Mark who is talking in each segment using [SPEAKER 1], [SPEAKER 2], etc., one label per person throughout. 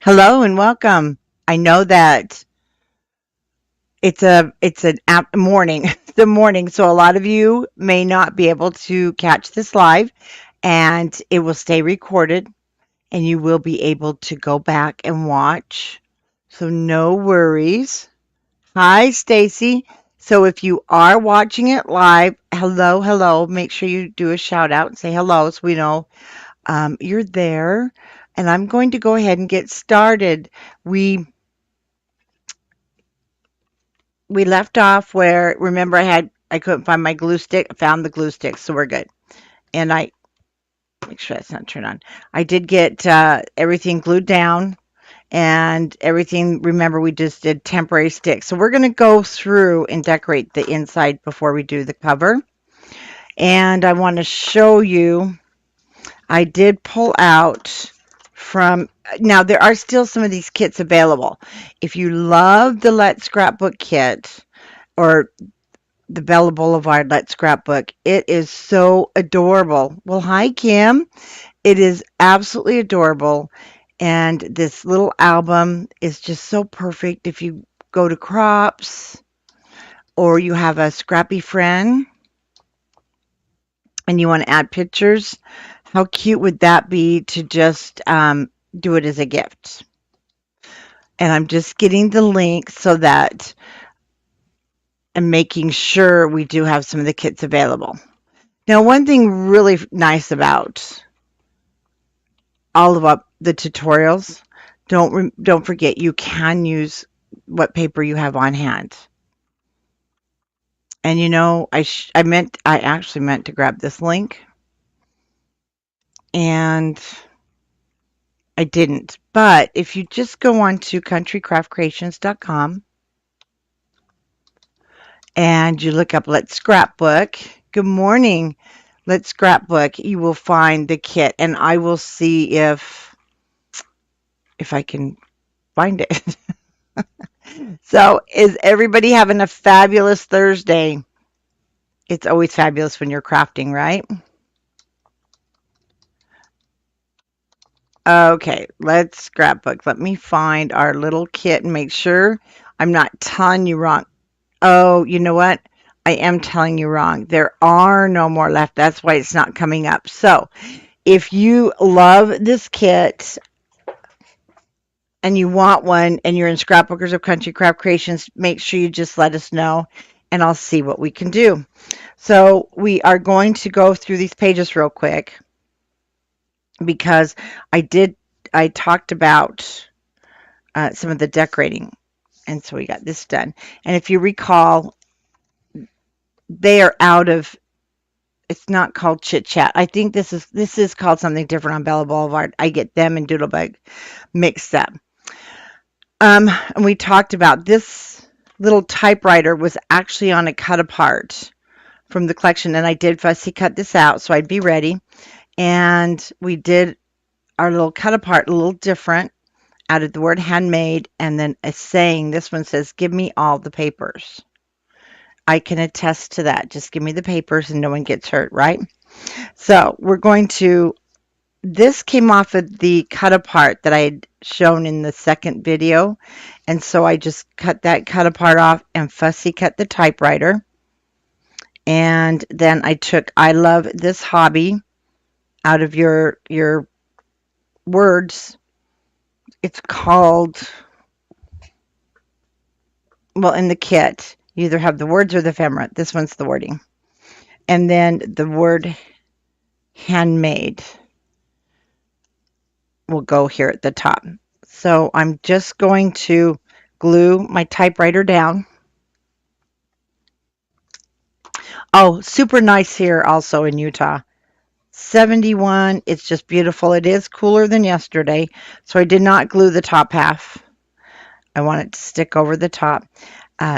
[SPEAKER 1] Hello and welcome. I know that it's an morning, the morning, so a lot of you may not be able to catch this live, and it will stay recorded, and you will be able to go back and watch. So no worries. Hi, Stacy. So if you are watching it live, hello, hello. Make sure you do a shout out and say hello so we know you're there. And I'm going to go ahead and get started. We left off where, remember, I couldn't find my glue stick. I found the glue stick, so we're good. And I make sure that's not turned on. I did get everything glued down and everything. Remember, we just did temporary sticks. So we're going to go through and decorate the inside before we do the cover. And I want to show you, I did pull out from, now there are still some of these kits available. If you love the Let's Scrapbook kit, or the Bella Boulevard Let's Scrapbook. It is so adorable. Well, hi, Kim. It is absolutely adorable. And this little album is just so perfect if you go to crops or you have a scrappy friend and you want to add pictures. How cute would that be to just do it as a gift? And I'm just getting the link so that I'm making sure we do have some of the kits available. Now, one thing really nice about all of the tutorials, don't forget you can use what paper you have on hand. And you know, I actually meant to grab this link, and I didn't. But if you just go on to countrycraftcreations.com and you look up Let's Scrapbook, good morning, Let's Scrapbook, you will find the kit, and I will see if I can find it. So, is everybody having a fabulous Thursday? It's always fabulous when you're crafting, right? Okay, let's scrapbook. Let me find our little kit and make sure I'm not telling you wrong. Oh, you know what? I am telling you wrong. There are no more left. That's why it's not coming up. So, if you love this kit and you want one and you're in Scrapbookers of Country Craft Creations, make sure you just let us know and I'll see what we can do. So we are going to go through these pages real quick because I talked about some of the decorating, and so we got this done. And if you recall, they are out of, it's not called Chit Chat. I think this is called something different on Bella Boulevard. I get them and Doodlebug mixed up. And we talked about this little typewriter was actually on a cut apart from the collection, and I did fussy cut this out so I'd be ready. And we did our little cut apart a little different, added the word handmade, and then a saying. This one says, give me all the papers. I can attest to that. Just give me the papers and no one gets hurt, right? So we're going to, this came off of the cut apart that I had shown in the second video. And so I just cut that cut apart off and fussy cut the typewriter. And then I took I love this hobby out of your words. It's called, well, in the kit, you either have the words or the ephemera. This one's the wording. And then the word handmade will go here at the top. So I'm just going to glue my typewriter down. Oh, super nice here also in Utah. 71. It's just beautiful. It is cooler than yesterday, so I did not glue the top half. I want it to stick over the top.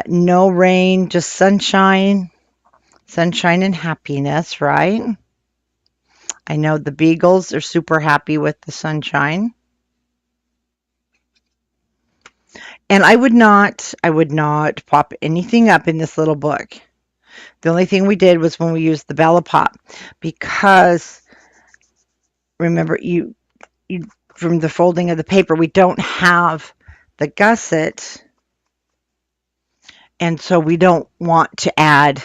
[SPEAKER 1] No rain, just sunshine. Sunshine and happiness, right? I know the beagles are super happy with the sunshine. And I would not pop anything up in this little book. The only thing we did was when we used the Bella Pop, because remember, you from the folding of the paper. We don't have the gusset, and so we don't want to add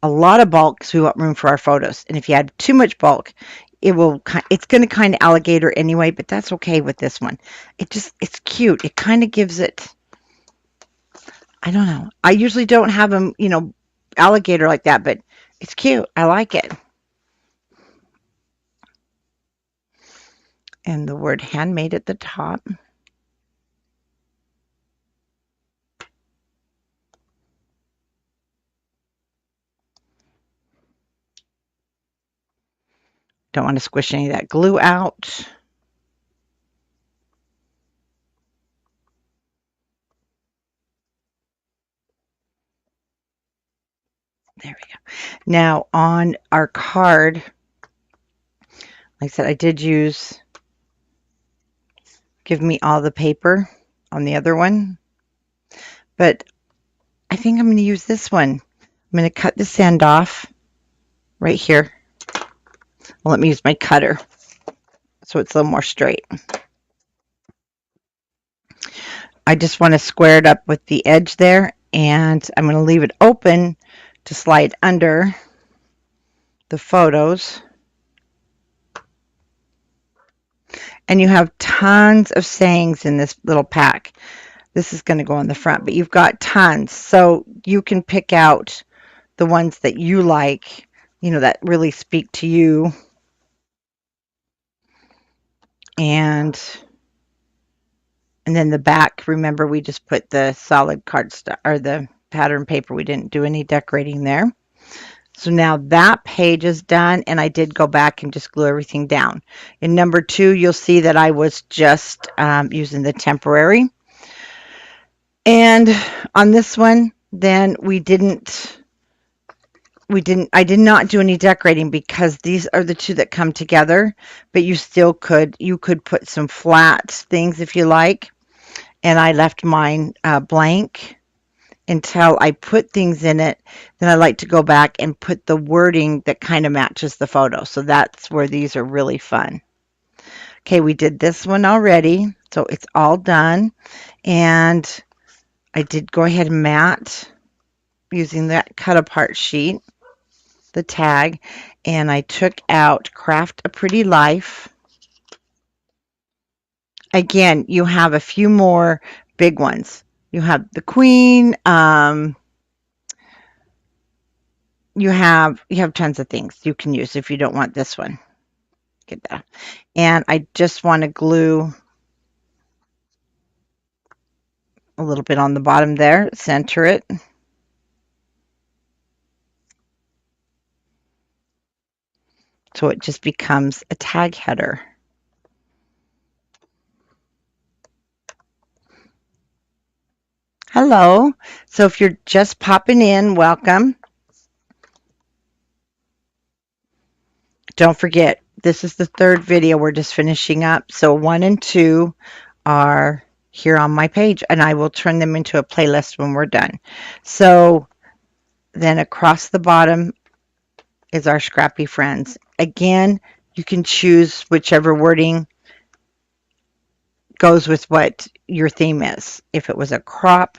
[SPEAKER 1] a lot of bulk because we want room for our photos. And if you add too much bulk, it's going to kind of alligator anyway, but that's okay with this one. It's cute. It kind of gives it, I don't know. I usually don't have them, alligator like that, but it's cute. I like it. And the word handmade at the top. Don't want to squish any of that glue out. There we go. Now on our card, like I said, I did use Give Me All the Paper on the other one, but I think I'm going to use this one. I'm going to cut this end off right here. Well, let me use my cutter so it's a little more straight. I just want to square it up with the edge there, and I'm going to leave it open to slide under the photos. And you have tons of sayings in this little pack. This is going to go on the front, but you've got tons. So you can pick out the ones that you like, that really speak to you. And then the back, remember we just put the solid cardstock or the pattern paper. We didn't do any decorating there. So now that page is done, and I did go back and just glue everything down. In number 2, you'll see that I was just using the temporary. And on this one, then I did not do any decorating because these are the two that come together, but you could put some flat things if you like. And I left mine blank until I put things in it. Then I like to go back and put the wording that kind of matches the photo. So that's where these are really fun. Okay, we did this one already, so it's all done. And I did go ahead and mat using that cut apart sheet, the tag, and I took out Craft a Pretty Life. Again, you have a few more big ones. You have the Queen, you have tons of things you can use if you don't want this one. Get that. And I just want to glue a little bit on the bottom there, center it. So it just becomes a tag header. Hello. So if you're just popping in, welcome. Don't forget, this is the 3rd video we're just finishing up. So 1 and 2 are here on my page, and I will turn them into a playlist when we're done. So then across the bottom is our Scrappy Friends. Again, you can choose whichever wording goes with what your theme is. If it was a crop,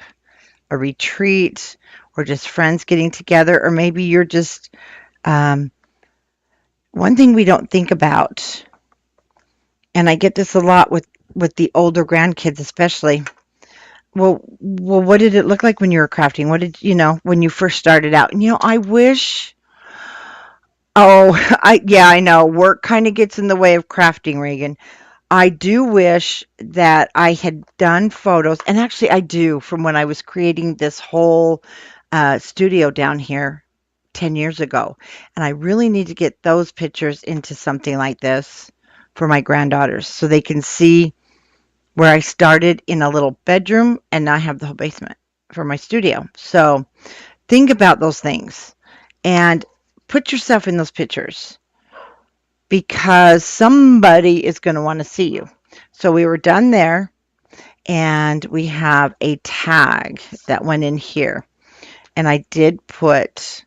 [SPEAKER 1] a retreat, or just friends getting together, or maybe you're just one thing we don't think about, and I get this a lot with the older grandkids especially. Well, what did it look like when you were crafting? What did when you first started out? And I wish. Oh, I know work kind of gets in the way of crafting, Reagan. I do wish that I had done photos, and actually I do, from when I was creating this whole studio down here 10 years ago. And I really need to get those pictures into something like this for my granddaughters so they can see where I started in a little bedroom and now I have the whole basement for my studio. So think about those things and put yourself in those pictures, because somebody is going to want to see you. So we were done there, and we have a tag that went in here. And I did put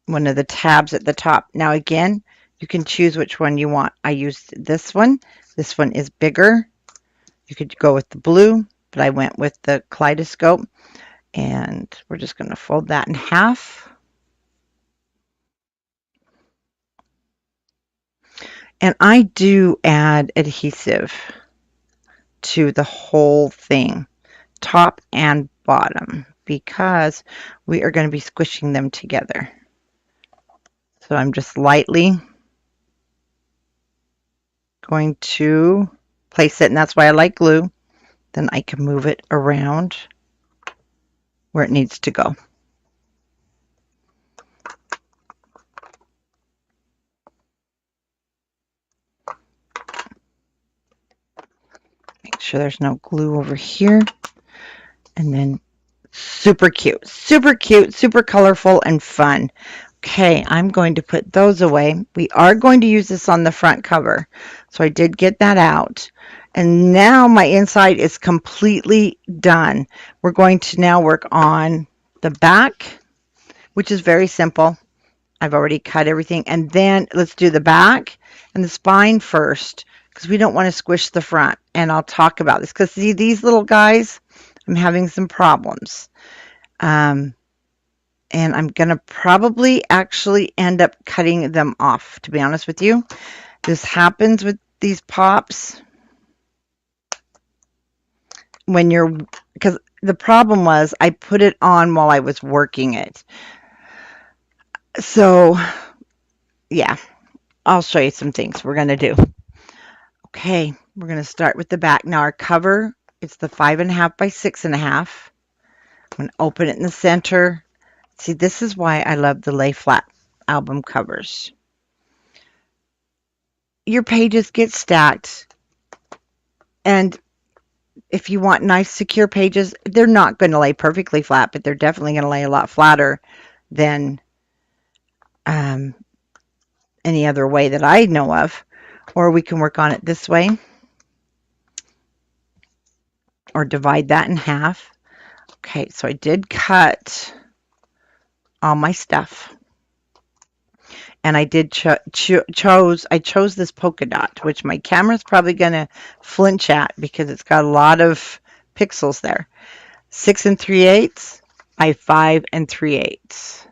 [SPEAKER 1] one of the tabs at the top. Now again, You can choose which one you want. I used this one. This one is bigger. You could go with the blue, but I went with the kaleidoscope. And we're just going to fold that in half. And I do add adhesive to the whole thing, top and bottom, because we are going to be squishing them together. So I'm just lightly going to place it, and that's why I like glue. Then I can move it around where it needs to go. Make sure there's no glue over here. And then super cute, super colorful and fun. Okay, I'm going to put those away. We are going to use this on the front cover. So I did get that out. And now my inside is completely done. We're going to now work on the back, which is very simple. I've already cut everything. And then let's do the back and the spine first, because we don't want to squish the front. And I'll talk about this, because see, these little guys, I'm having some problems. And I'm going to probably actually end up cutting them off, to be honest with you. This happens with these pops when you're, because the problem was I put it on while I was working it. So, yeah, I'll show you some things we're going to do. Okay, we're going to start with the back. Now, our cover, it's the 5.5 by 6.5. I'm going to open it in the center. See, this is why I love the lay flat album covers. Your pages get stacked, and if you want nice secure pages, they're not going to lay perfectly flat, but they're definitely going to lay a lot flatter than any other way that I know of. Or we can work on it this way, or divide that in half. Okay, so I did cut all my stuff. And I did chose this polka dot, which my camera's probably going to flinch at because it's got a lot of pixels there. 6 3/8 by 5 3/8.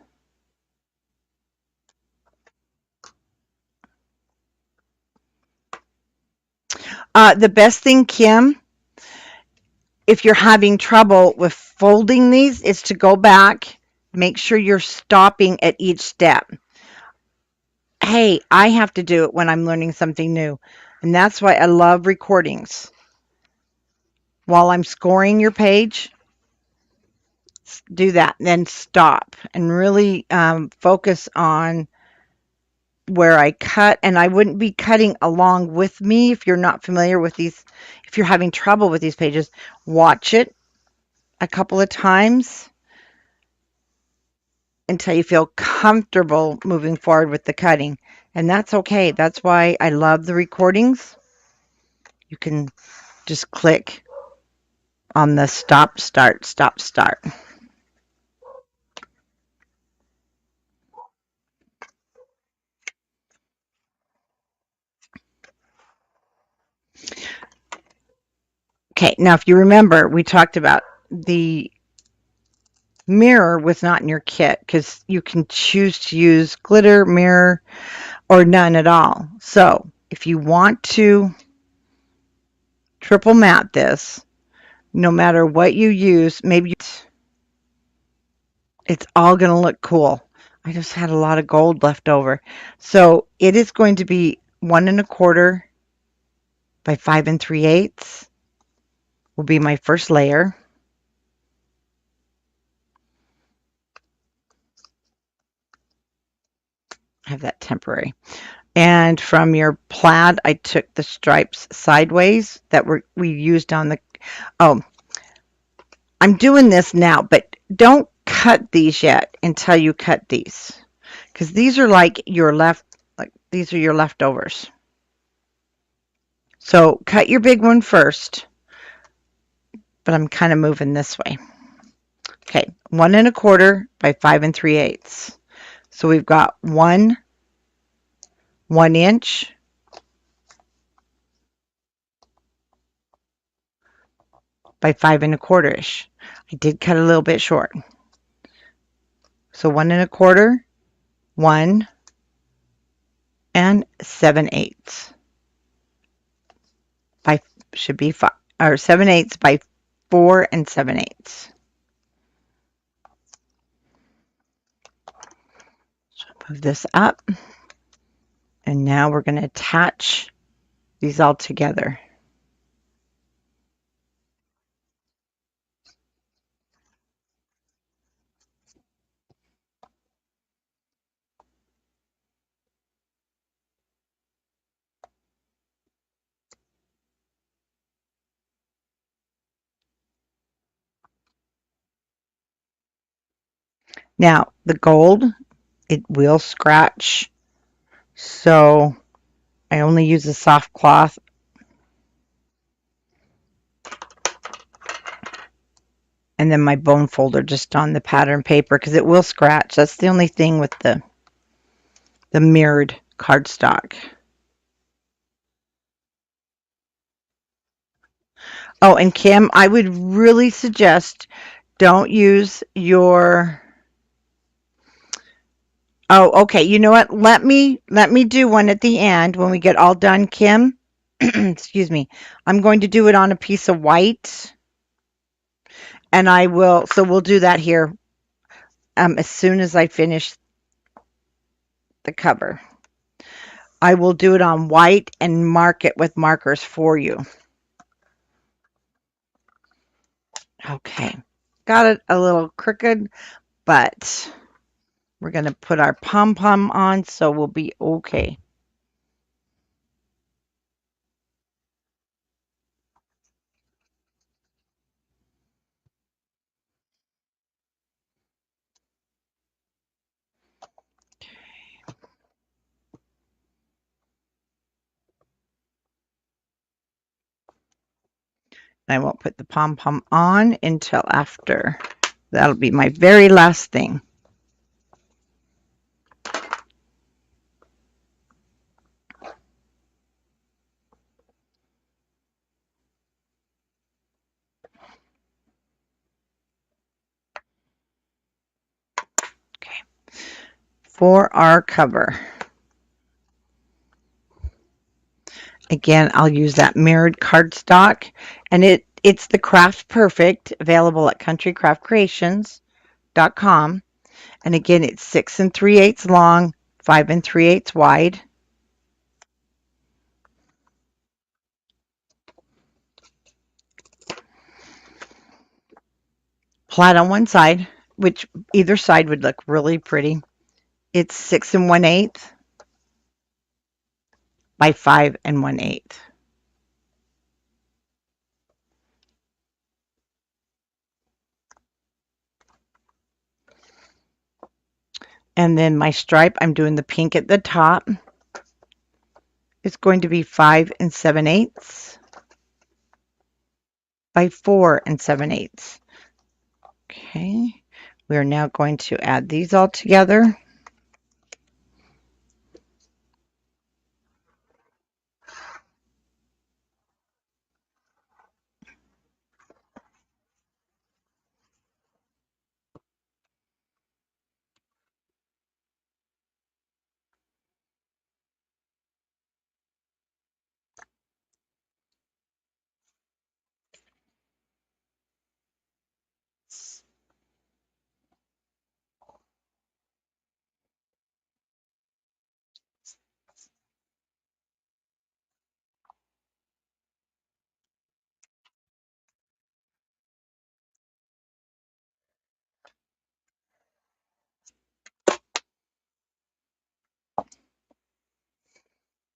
[SPEAKER 1] The best thing, Kim, if you're having trouble with folding these, is to go back, make sure you're stopping at each step. Hey, I have to do it when I'm learning something new. And that's why I love recordings. While I'm scoring your page, do that, and then stop and really focus on where I cut. And I wouldn't be cutting along with me if you're not familiar with these. If you're having trouble with these pages, watch it a couple of times until you feel comfortable moving forward with the cutting. And that's okay. That's why I love the recordings. You can just click on the stop, start, stop, start. Okay, now if you remember, we talked about the mirror was not in your kit because you can choose to use glitter, mirror, or none at all. So if you want to triple matte this, no matter what you use, maybe it's all going to look cool. I just had a lot of gold left over. So it is going to be 1 1/4 by 5 3/8 will be my first layer. I have that temporary. And from your plaid, I took the stripes sideways that we used on the, oh, I'm doing this now, but don't cut these yet until you cut these, because these are like these are your leftovers. So cut your big one first, but I'm kind of moving this way. Okay, 1 1/4 by 5 3/8. So we've got 1 1 inch by 5 1/4 inch. I did cut a little bit short. So 1 1/4, 1 7/8 by should be 5 or 7/8 by 4 7/8. So move this up, and now we're going to attach these all together. Now, the gold, it will scratch, so I only use a soft cloth. And then my bone folder just on the pattern paper because it will scratch. That's the only thing with the mirrored cardstock. Oh, and Kim, I would really suggest don't use your. Oh, okay. You know what? Let me do one at the end when we get all done, Kim. Excuse me. I'm going to do it on a piece of white, and I will. So we'll do that here as soon as I finish the cover. I will do it on white and mark it with markers for you. Okay. Got it a little crooked, but we're going to put our pom-pom on, so we'll be okay. I won't put the pom-pom on until after. That'll be my very last thing. Okay. For our cover. Again, I'll use that mirrored cardstock, and it's the Craft Perfect, available at countrycraftcreations.com. And again, it's 6 3/8 long, 5 3/8 wide. Flat on one side, which either side would look really pretty. It's 6 1/8 by 5 1/8. And then my stripe, I'm doing the pink at the top. It's going to be 5 7/8 by 4 7/8. Okay, we are now going to add these all together.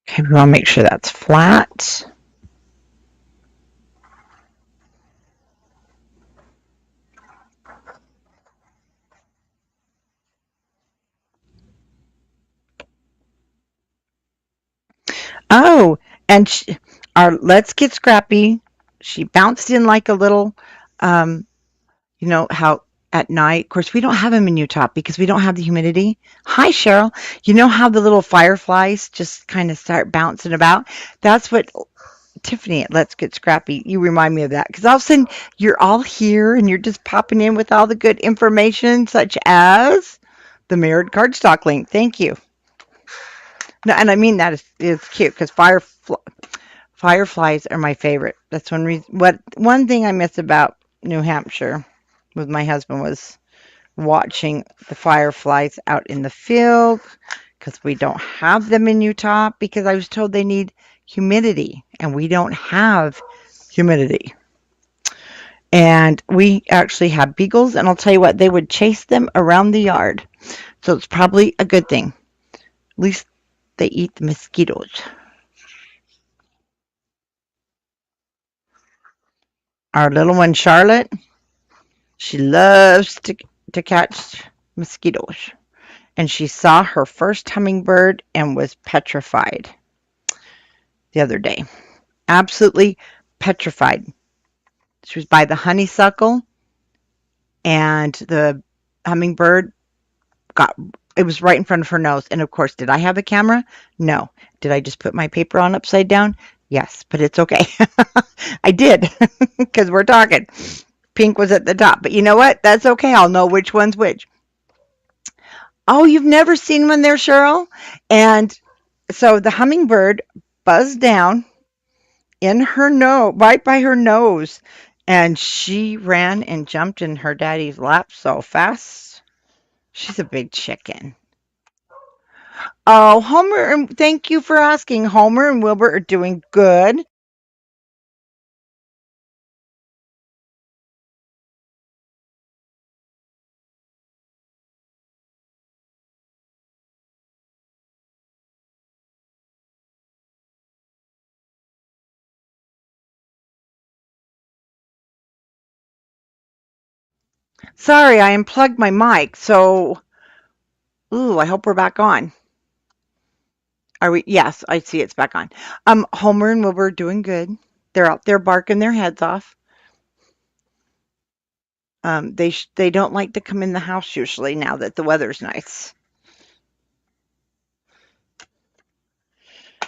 [SPEAKER 1] Okay, we want to make sure that's flat. Oh, and our Let's Get Scrappy, she bounced in like a little, you know how at night. Of course, we don't have them in Utah because we don't have the humidity. Hi, Cheryl. You know how the little fireflies just kind of start bouncing about? That's what Tiffany at Let's Get Scrappy, you remind me of that because all of a sudden you're all here and you're just popping in with all the good information, such as the mirrored cardstock link. Thank you. No, and I mean that is cute because fireflies are my favorite. That's one reason. What one thing I miss about New Hampshire with my husband was watching the fireflies out in the field because we don't have them in Utah because I was told they need humidity and we don't have humidity. And we actually have beagles, and I'll tell you what, they would chase them around the yard. So it's probably a good thing. At least they eat the mosquitoes. Our little one, Charlotte, she loves to catch mosquitoes. And she saw her first hummingbird and was petrified the other day. Absolutely petrified. She was by the honeysuckle, and the hummingbird got it was right in front of her nose. And of course, did I have a camera? No. Did I just put my paper on upside down? Yes, but it's okay. I did because we're talking. Pink was at the top, but you know what? That's okay. I'll know which one's which. Oh, you've never seen one there, Cheryl? And so the hummingbird buzzed down in her nose, right by her nose, and she ran and jumped in her daddy's lap so fast. She's a big chicken. Oh, Homer, and thank you for asking. Homer and Wilbur are doing good. Sorry, I unplugged my mic, so ooh, I hope we're back on. Are we? Yes, I see it's back on. Homer and Wilbur are doing good. They're out there barking their heads off. They don't like to come in the house usually now that the weather's nice.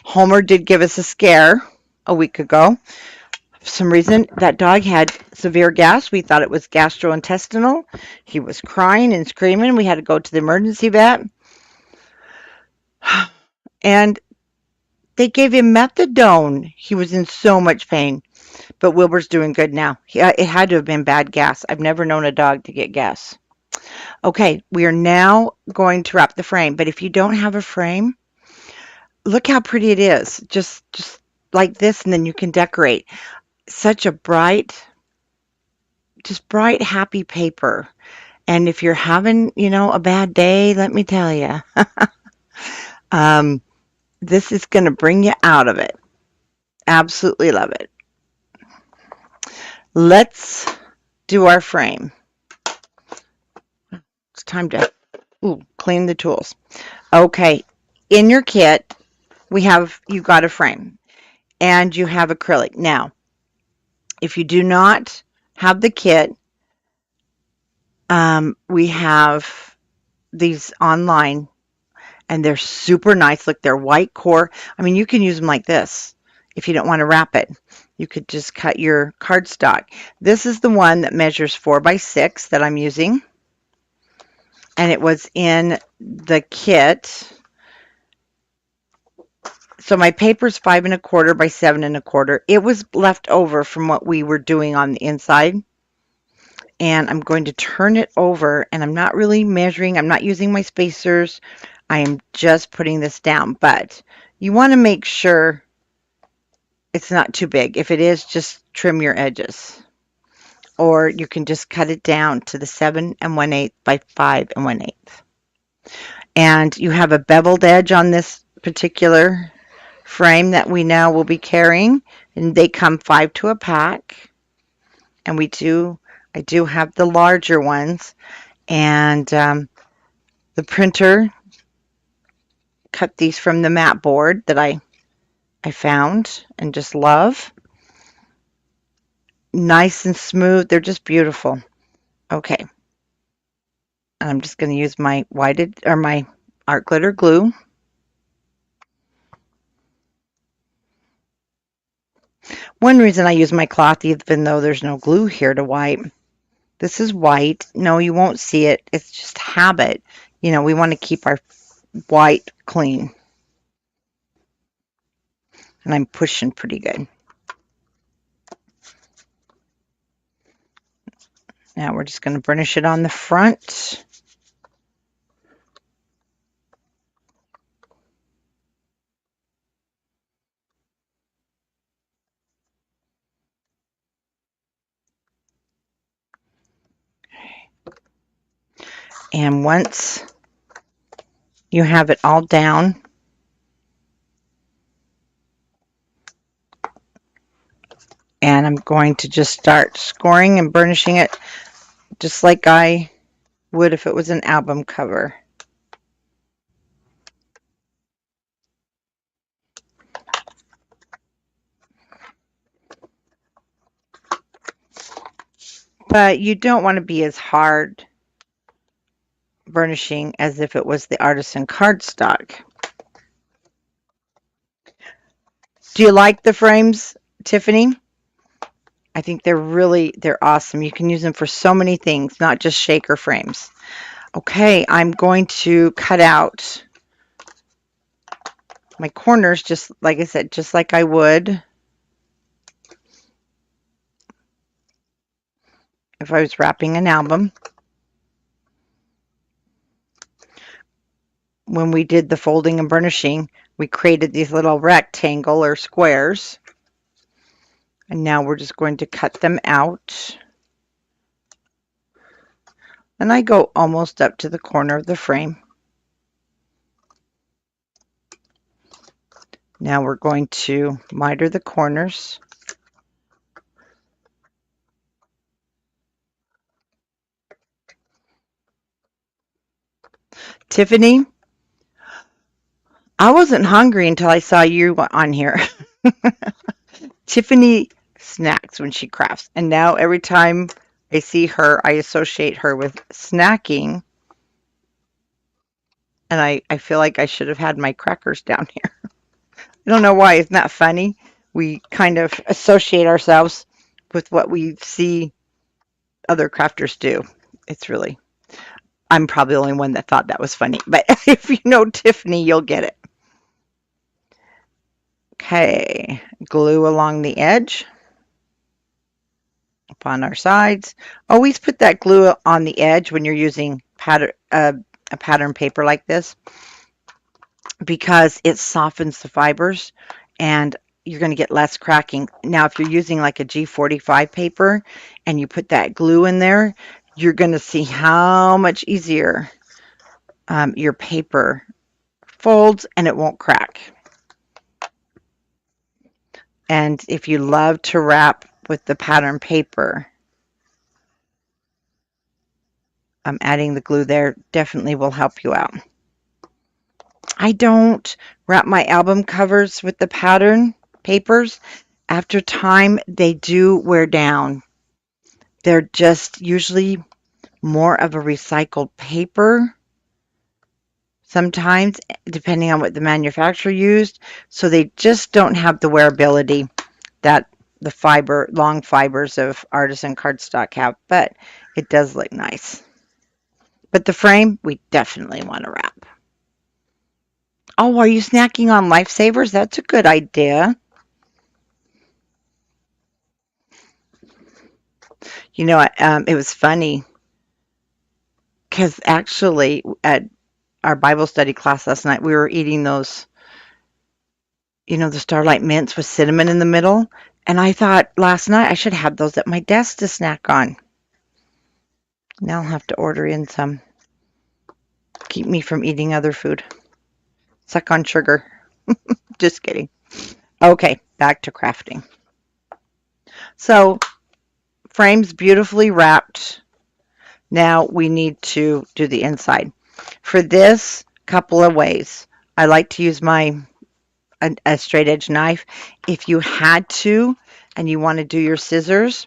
[SPEAKER 1] Homer did give us a scare a week ago. For some reason, that dog had severe gas. We thought it was gastrointestinal. He was crying and screaming. We had to go to the emergency vet. And they gave him methadone. He was in so much pain. But Wilbur's doing good now. It had to have been bad gas. I've never known a dog to get gas. Okay, we are now going to wrap the frame. But if you don't have a frame, look how pretty it is. Just like this, and then you can decorate. Such a bright, happy paper. And if you're having, a bad day, let me tell you, this is going to bring you out of it. Absolutely love it. Let's do our frame. It's time to clean the tools. Okay, in your kit, you got a frame and you have acrylic. Now, if you do not have the kit, we have these online and they're super nice. Look, they're white core. I mean, you can use them like this if you don't want to wrap it. You could just cut your cardstock. This is the one that measures 4x6 that I'm using. And it was in the kit. So my paper's 5 1/4 by 7 1/4. It was left over from what we were doing on the inside. And I'm going to turn it over, and I'm not really measuring. I'm not using my spacers. I am just putting this down, but you want to make sure it's not too big. If it is, just trim your edges. Or you can just cut it down to the 7 1/8 by 5 1/8. And you have a beveled edge on this particular frame that we now will be carrying, and they come 5 to a pack. And I do have the larger ones, and the printer cut these from the mat board that I found and just love. Nice and smooth. They're just beautiful. Okay. And I'm just going to use my whited or my art glitter glue. One reason I use my cloth, even though there's no glue here to wipe, this is white. No, you won't see it. It's just habit. You know, we want to keep our white clean. And I'm pushing pretty good. Now we're just going to burnish it on the front. And once you have it all down, and I'm going to just start scoring and burnishing it just like I would if it was an album cover. But you don't want to be as hard burnishing as if it was the artisan cardstock. Do you like the frames, Tiffany? I think they're awesome. You can use them for so many things, not just shaker frames. Okay, I'm going to cut out my corners just like I said, just like I would if I was wrapping an album. When we did the folding and burnishing, we created these little rectangle or squares. And now we're just going to cut them out. And I go almost up to the corner of the frame. Now we're going to miter the corners. Tiffany, I wasn't hungry until I saw you on here. Tiffany snacks when she crafts. And now every time I see her, I associate her with snacking. And I feel like I should have had my crackers down here. I don't know why. Isn't that funny? We kind of associate ourselves with what we see other crafters do. It's really, I'm probably the only one that thought that was funny. But if you know Tiffany, you'll get it. Okay, glue along the edge upon our sides. Always put that glue on the edge when you're using a pattern paper like this, because it softens the fibers and you're going to get less cracking. Now, if you're using like a G45 paper and you put that glue in there, you're going to see how much easier your paper folds and it won't crack. And if you love to wrap with the pattern paper, adding the glue there definitely will help you out. I don't wrap my album covers with the pattern papers. After time, they do wear down. They're just usually more of a recycled paper, sometimes, depending on what the manufacturer used. So they just don't have the wearability that the long fibers of artisan cardstock have, but it does look nice. But the frame, we definitely want to wrap. Oh, are you snacking on Lifesavers? That's a good idea. You know, it was funny because actually at our Bible study class last night, we were eating those, the Starlight Mints with cinnamon in the middle. And I thought last night I should have those at my desk to snack on. Now I'll have to order in some. Keep me from eating other food. Suck on sugar. Just kidding. Okay, back to crafting. So, frames beautifully wrapped. Now we need to do the inside. For this, couple of ways. I like to use a straight edge knife. If you had to and you want to do your scissors,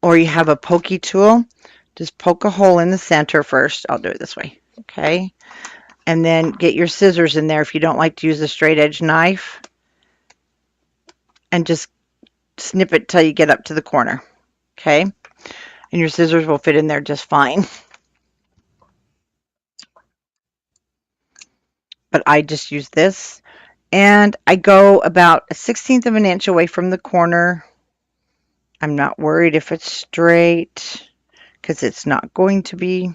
[SPEAKER 1] or you have a pokey tool, Just poke a hole in the center first. I'll do it this way. Okay. And then get your scissors in there if you don't like to use a straight edge knife. And just snip it till you get up to the corner. Okay. And your scissors will fit in there just fine. But I just use this. And I go about a 1/16 of an inch away from the corner. I'm not worried if it's straight because it's not going to be.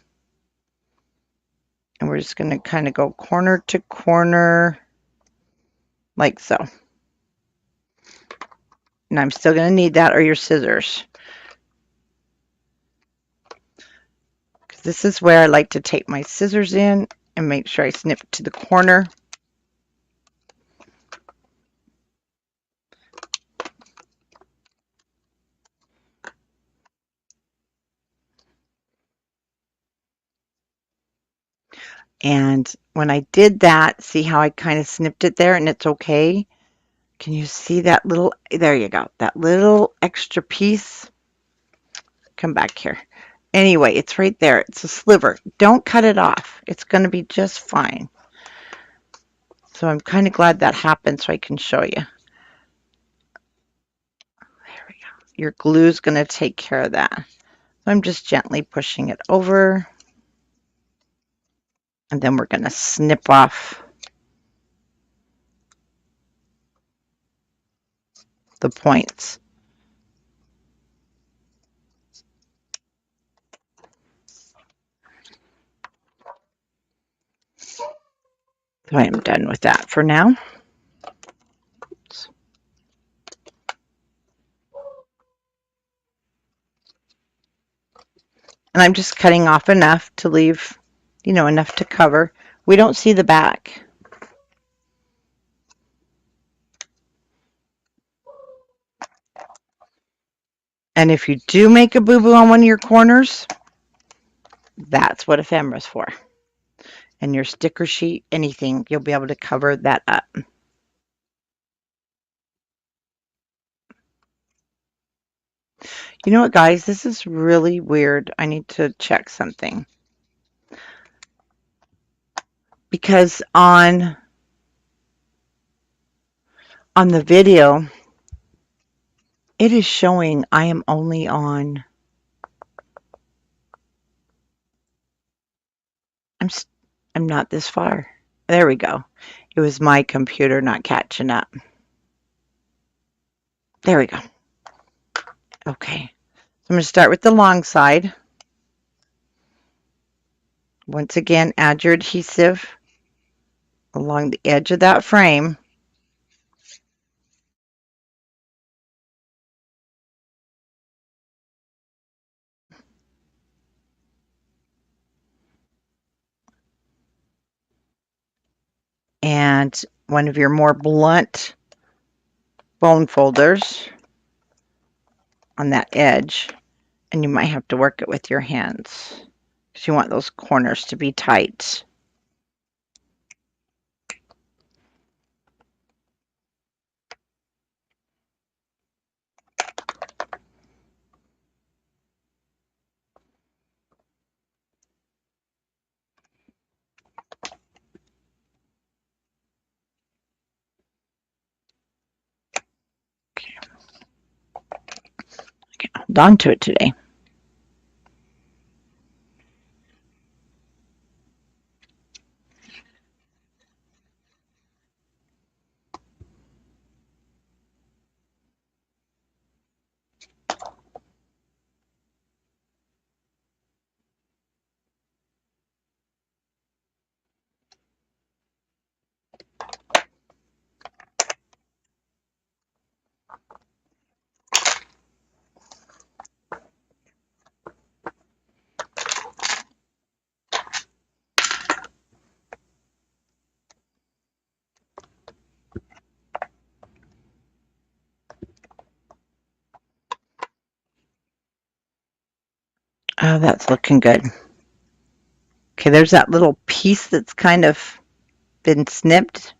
[SPEAKER 1] And we're just going to kind of go corner to corner like so. And I'm still going to need that or your scissors. Because this is where I like to take my scissors in and make sure I snip to the corner. And when I did that, see how I kind of snipped it there and it's okay? Can you see that little, there you go, that little extra piece? Come back here. Anyway, it's right there. It's a sliver. Don't cut it off. It's going to be just fine. So I'm kind of glad that happened so I can show you. There we go. Your glue is going to take care of that. So I'm just gently pushing it over. And then we're going to snip off the points. So I am done with that for now. And I'm just cutting off enough to leave, you know, enough to cover. We don't see the back. And if you do make a boo-boo on one of your corners, that's what ephemera's for. And your sticker sheet, anything, you'll be able to cover that up. You know what, guys? This is really weird. I need to check something. Because on the video, it is showing I am only on, I'm not this far. There we go. It was my computer not catching up. There we go. Okay. So I'm going to start with the long side. Once again, add your adhesive along the edge of that frame. And one of your more blunt bone folders on that edge. And you might have to work it with your hands because you want those corners to be tight. Okay, hold on to it today. Oh, that's looking good. Okay, there's that little piece that's kind of been snipped.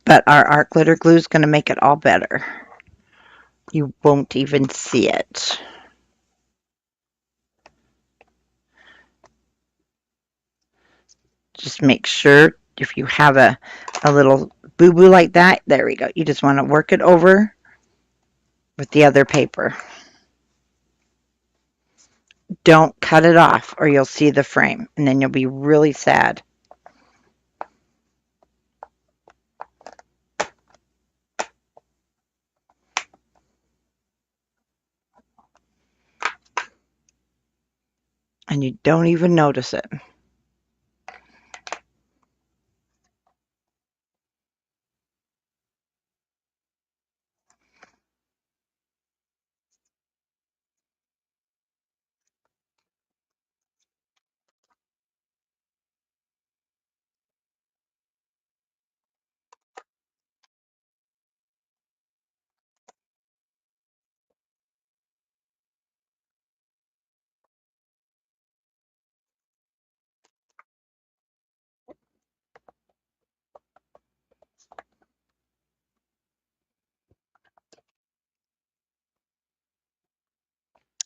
[SPEAKER 1] But our art glitter glue is going to make it all better. You won't even see it. Just make sure if you have a little boo-boo like that, there we go. You just want to work it over with the other paper. Don't cut it off or you'll see the frame and then you'll be really sad. And you don't even notice it.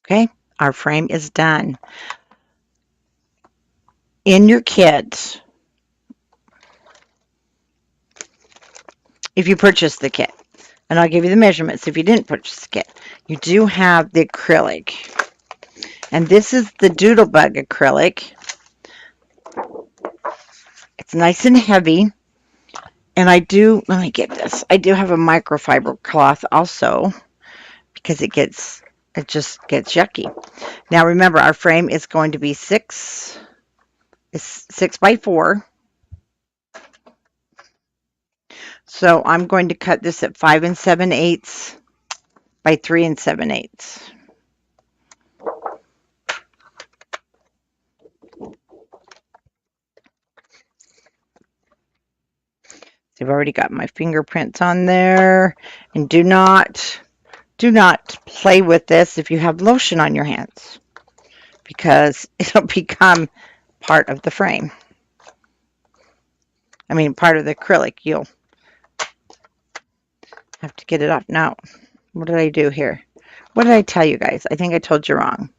[SPEAKER 1] Okay, our frame is done. In your kit, if you purchase the kit, and I'll give you the measurements if you didn't purchase the kit, you do have the acrylic. And this is the Doodlebug acrylic. It's nice and heavy. And I do, let me get this. I do have a microfiber cloth also because it just gets yucky. Now remember, our frame is going to be 6 by 4. So I'm going to cut this at 5 7/8 by 3 7/8. I've already got my fingerprints on there. And do not play with this if you have lotion on your hands because it'll become part of the frame. I mean, part of the acrylic. You'll have to get it off. Now, what did I do here? What did I tell you guys? I think I told you wrong.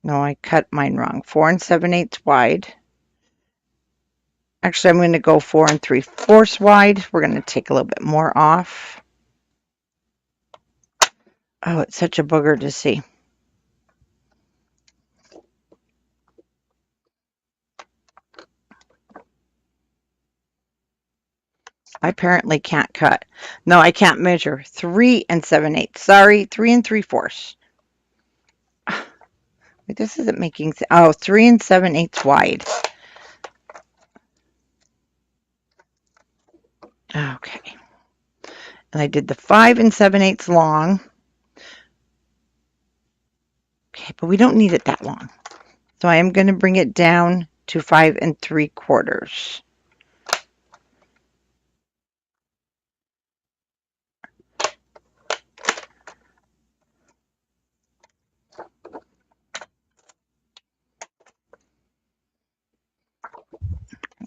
[SPEAKER 1] No, I cut mine wrong. 4 7/8 wide. Actually, I'm going to go 4 3/4 wide. We're going to take a little bit more off. Oh, it's such a booger to see. I apparently can't cut. No, I can't measure. 3 7/8. Sorry, 3 3/4. This isn't making sense. Oh, 3 7/8 wide. Okay. And I did the 5 7/8 long. Okay, but we don't need it that long. So I am going to bring it down to 5 3/4.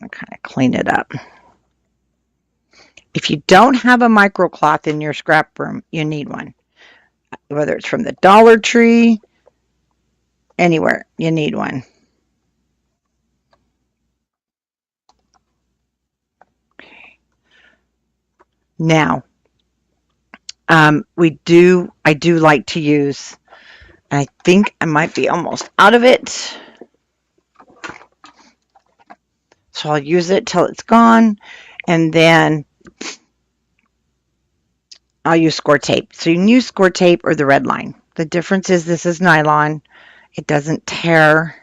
[SPEAKER 1] I'll kind of clean it up. If you don't have a microcloth in your scrap room, you need one. Whether it's from the Dollar Tree, anywhere, you need one. Okay. Now, I do like to use, I think I might be almost out of it. So I'll use it till it's gone, and then I'll use score tape. So you can use score tape or the red line. The difference is this is nylon. It doesn't tear.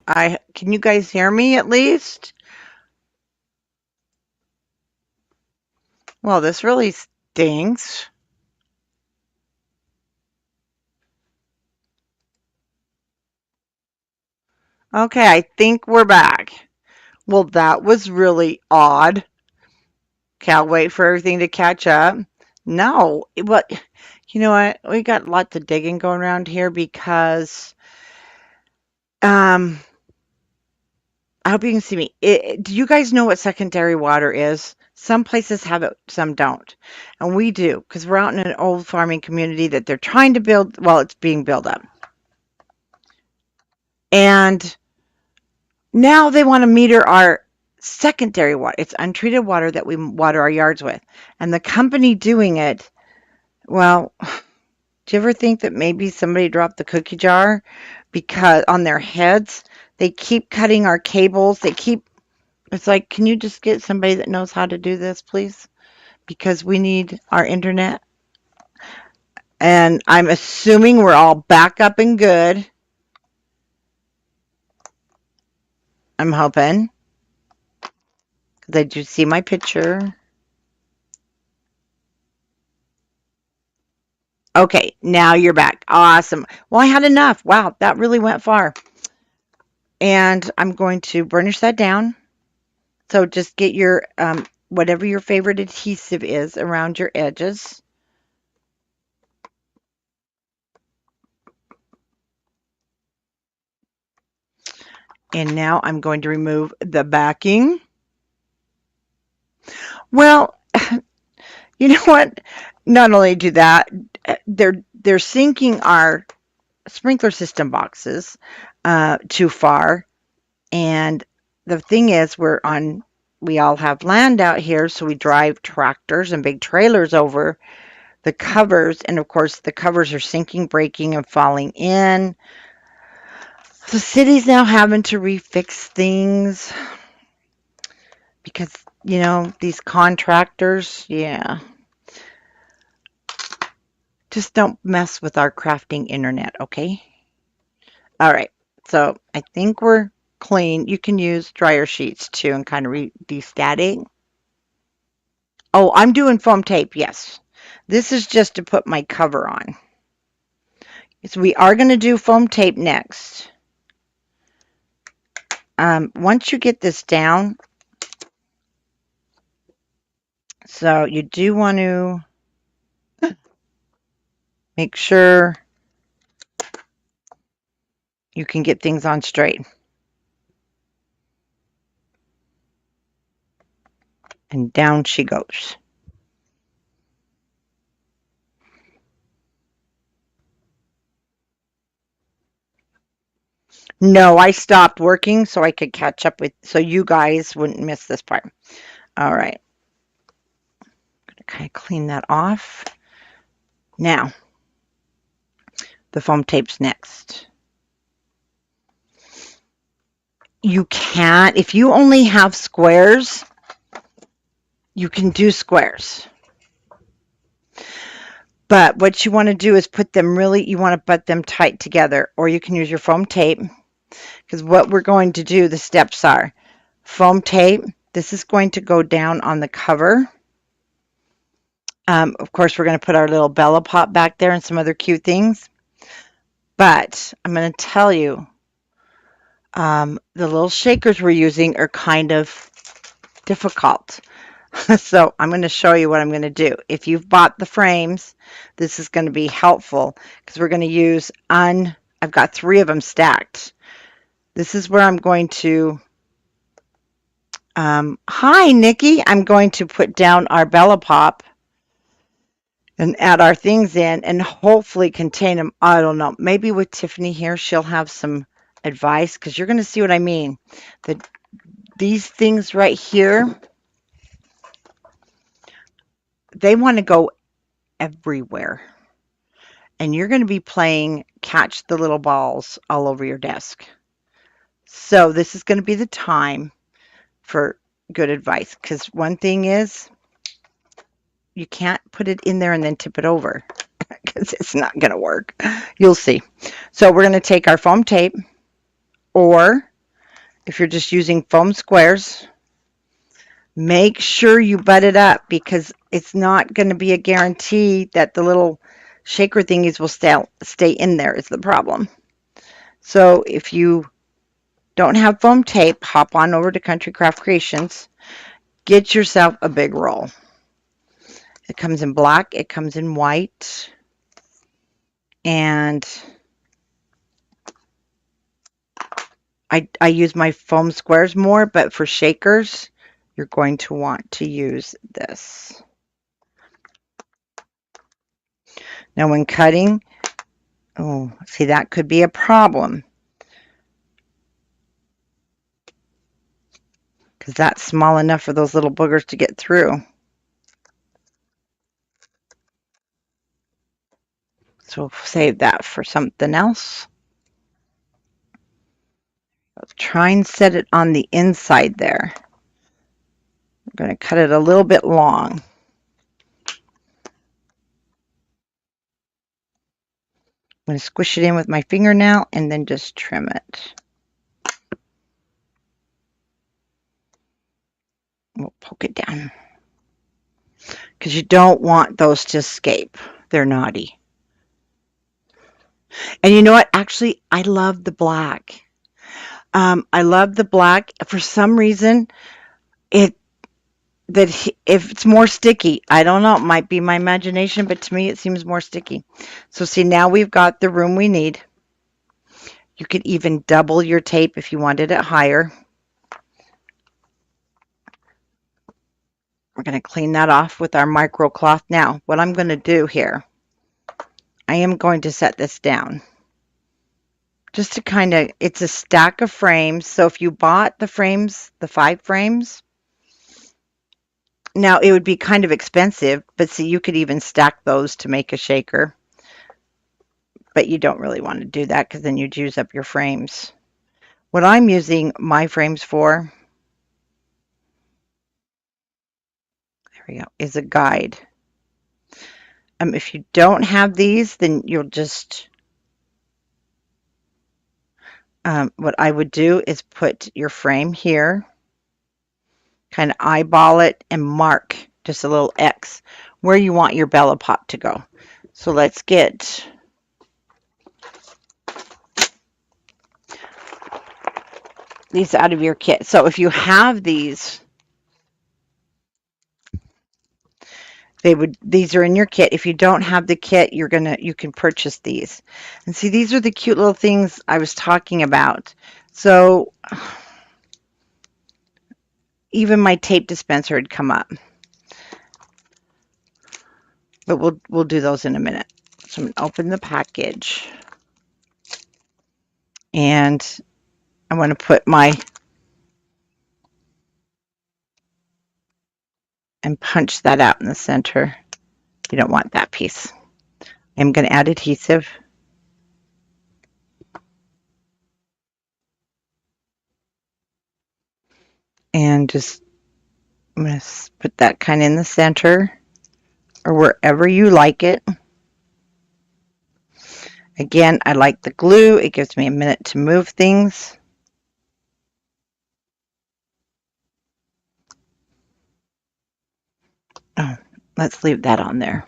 [SPEAKER 1] Can you guys hear me at least? Well, this really stinks. Okay, I think we're back. Well, that was really odd. Can't wait for everything to catch up. No, but you know what? We got lots of digging going around here because um I hope you can see me. Do you guys know what secondary water is? Some places have it, some don't. And we do because we're out in an old farming community that they're trying to build, well, it's being built up. And now they want to meter our secondary water. It's untreated water that we water our yards with. And the company doing it, well, do you ever think that maybe somebody dropped the cookie jar because on their heads? They keep cutting our cables. It's like, can you just get somebody that knows how to do this, please? Because we need our internet. And I'm assuming we're all back up and good. I'm hoping. Did you see my picture? Okay, now you're back. Awesome. Well, I had enough. Wow, that really went far. And I'm going to burnish that down. So just get your whatever your favorite adhesive is around your edges. And now I'm going to remove the backing. Well, you know what? Not only do that, they're sinking our sprinkler system boxes too far. And the thing is, we all have land out here, so we drive tractors and big trailers over the covers, and of course the covers are sinking, breaking, and falling in. The city's now having to refix things because, these contractors, yeah, just don't mess with our crafting internet, okay? All right, so I think we're clean. You can use dryer sheets too and kind of de-static. Oh, I'm doing foam tape, yes. This is just to put my cover on. So we are going to do foam tape next. Once you get this down, so you do want to make sure you can get things on straight. And down she goes. No, I stopped working so I could catch up so you guys wouldn't miss this part. All right. I'm going to kind of clean that off. Now, the foam tape's next. You can't, if you only have squares, you can do squares. But what you want to do is you want to butt them tight together, or you can use your foam tape. Because what we're going to do, the steps are foam tape. This is going to go down on the cover. Of course, we're going to put our little Bella Pop back there and some other cute things. But I'm going to tell you, the little shakers we're using are kind of difficult. So I'm going to show you what I'm going to do. If you've bought the frames, this is going to be helpful because we're going to use I've got 3 of them stacked. This is where I'm going to, hi, Nikki. I'm going to put down our Bella Pop and add our things in and hopefully contain them. I don't know. Maybe with Tiffany here, she'll have some advice because you're going to see what I mean. These things right here, they want to go everywhere. And you're going to be playing catch the little balls all over your desk. So this is going to be the time for good advice because one thing is you can't put it in there and then tip it over because it's not going to work. You'll see. So we're going to take our foam tape, or If you're just using foam squares, make sure you butt it up because it's not going to be a guarantee that the little shaker thingies will stay in there is the problem. So if you don't have foam tape, hop on over to Country Craft Creations. Get yourself a big roll. It comes in black, it comes in white, and I use my foam squares more, but for shakers, you're going to want to use this. Now when cutting, oh, see that could be a problem because that's small enough for those little boogers to get through. So save that for something else. Try and set it on the inside there. I'm going to cut it a little bit long. I'm going to squish it in with my fingernail and then just trim it. We'll poke it down because you don't want those to escape. They're naughty. And you know what? Actually, I love the black. I love the black. For some reason, if it's more sticky. I don't know. It might be my imagination, but to me, it seems more sticky. So see, now we've got the room we need. You could even double your tape if you wanted it higher. We're going to clean that off with our micro cloth. Now, what I'm going to do here, I am going to set this down. Just to kind of, it's a stack of frames. So if you bought the frames, the 5 frames, now it would be kind of expensive, but see, you could even stack those to make a shaker. But you don't really want to do that because then you'd use up your frames. What I'm using my frames for, there we go, is a guide. If you don't have these, then you'll just, what I would do is put your frame here, kind of eyeball it and mark just a little X where you want your Bella Pop to go. So let's get these out of your kit. So if you have these, these are in your kit. If you don't have the kit, you can purchase these. And see, these are the cute little things I was talking about. So even my tape dispenser had come up. But we'll do those in a minute. So I'm going to open the package. And I want to put and punch that out in the center. You don't want that piece. I'm going to add adhesive. And just, I'm going to put that kind of in the center or wherever you like it. Again, I like the glue. It gives me a minute to move things. Oh, let's leave that on there.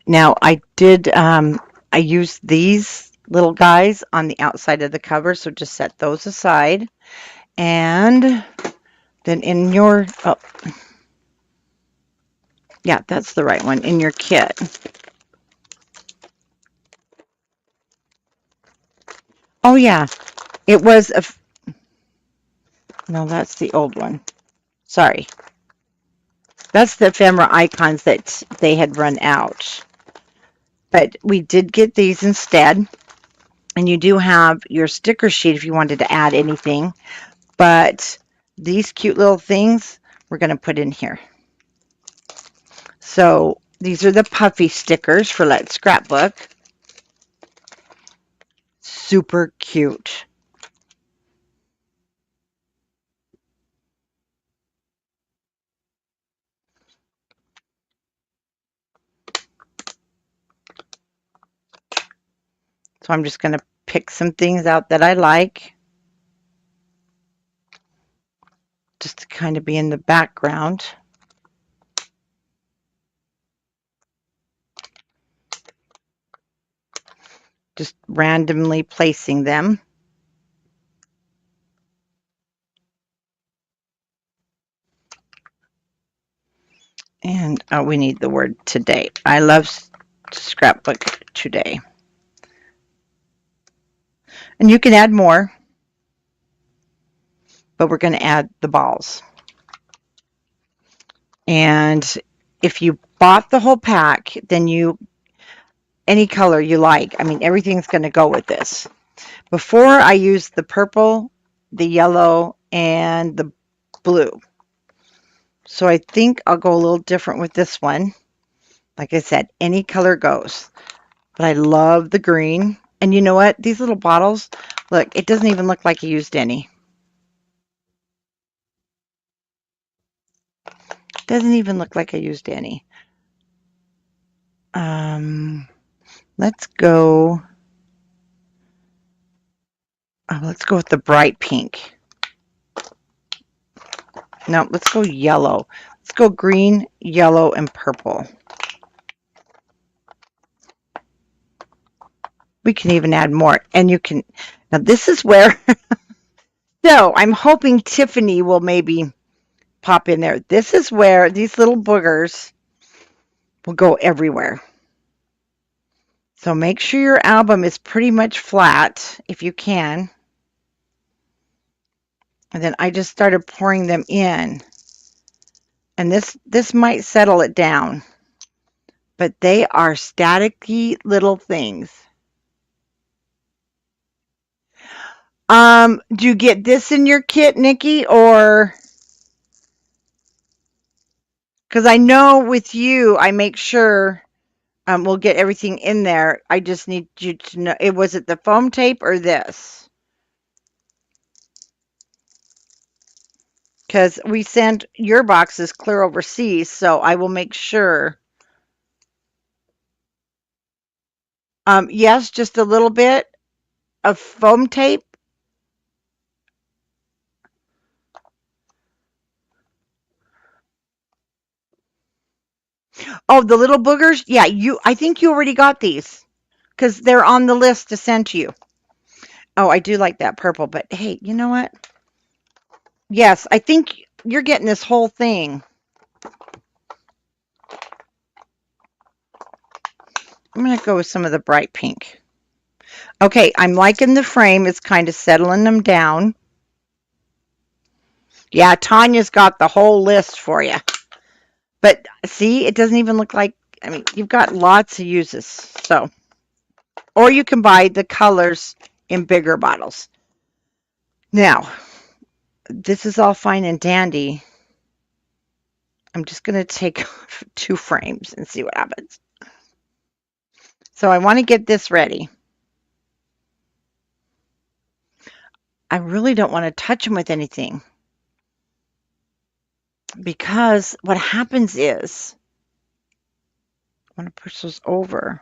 [SPEAKER 1] Now I used these little guys on the outside of the cover, so just set those aside. And then in your, oh, yeah, that's the right one, in your kit. Oh yeah, it was a, no, that's the old one. Sorry. That's the ephemera icons that they had run out. But we did get these instead. And you do have your sticker sheet if you wanted to add anything. But these cute little things we're going to put in here. So these are the puffy stickers for Let's Scrapbook. Super cute. So I'm just going to pick some things out that I like, just to kind of be in the background. Just randomly placing them. And we need the word today. I love Scrapbook today. And you can add more, but we're going to add the balls. And if you bought the whole pack, then any color you like, I mean, everything's going to go with this. Before I used the purple, the yellow, and the blue. So I think I'll go a little different with this one. Like I said, any color goes. But I love the green. And you know what? These little bottles, look, it doesn't even look like I used any. Doesn't even look like I used any. Let's go. Let's go with the bright pink. No, let's go yellow. Let's go green, yellow, and purple. We can even add more. And you can, now this is where, so I'm hoping Tiffany will maybe pop in there. This is where these little boogers will go everywhere. So make sure your album is pretty much flat if you can. And then I just started pouring them in. And this might settle it down. But they are staticky little things. Do you get this in your kit, Nikki, or because I know with you, I make sure we'll get everything in there. I just need you to know, was it the foam tape or this? Because we send your boxes clear overseas, so I will make sure. Yes, just a little bit of foam tape. Oh, the little boogers? Yeah, I think you already got these because they're on the list to send to you. Oh, I do like that purple, but hey, you know what? Yes, I think you're getting this whole thing. I'm going to go with some of the bright pink. Okay, I'm liking the frame. It's kind of settling them down. Yeah, Tanya's got the whole list for you. But see, it doesn't even look like, I mean, you've got lots of uses. So, or you can buy the colors in bigger bottles. Now, this is all fine and dandy. I'm just going to take 2 frames and see what happens. So I want to get this ready. I really don't want to touch them with anything because what happens is, I want to push those over.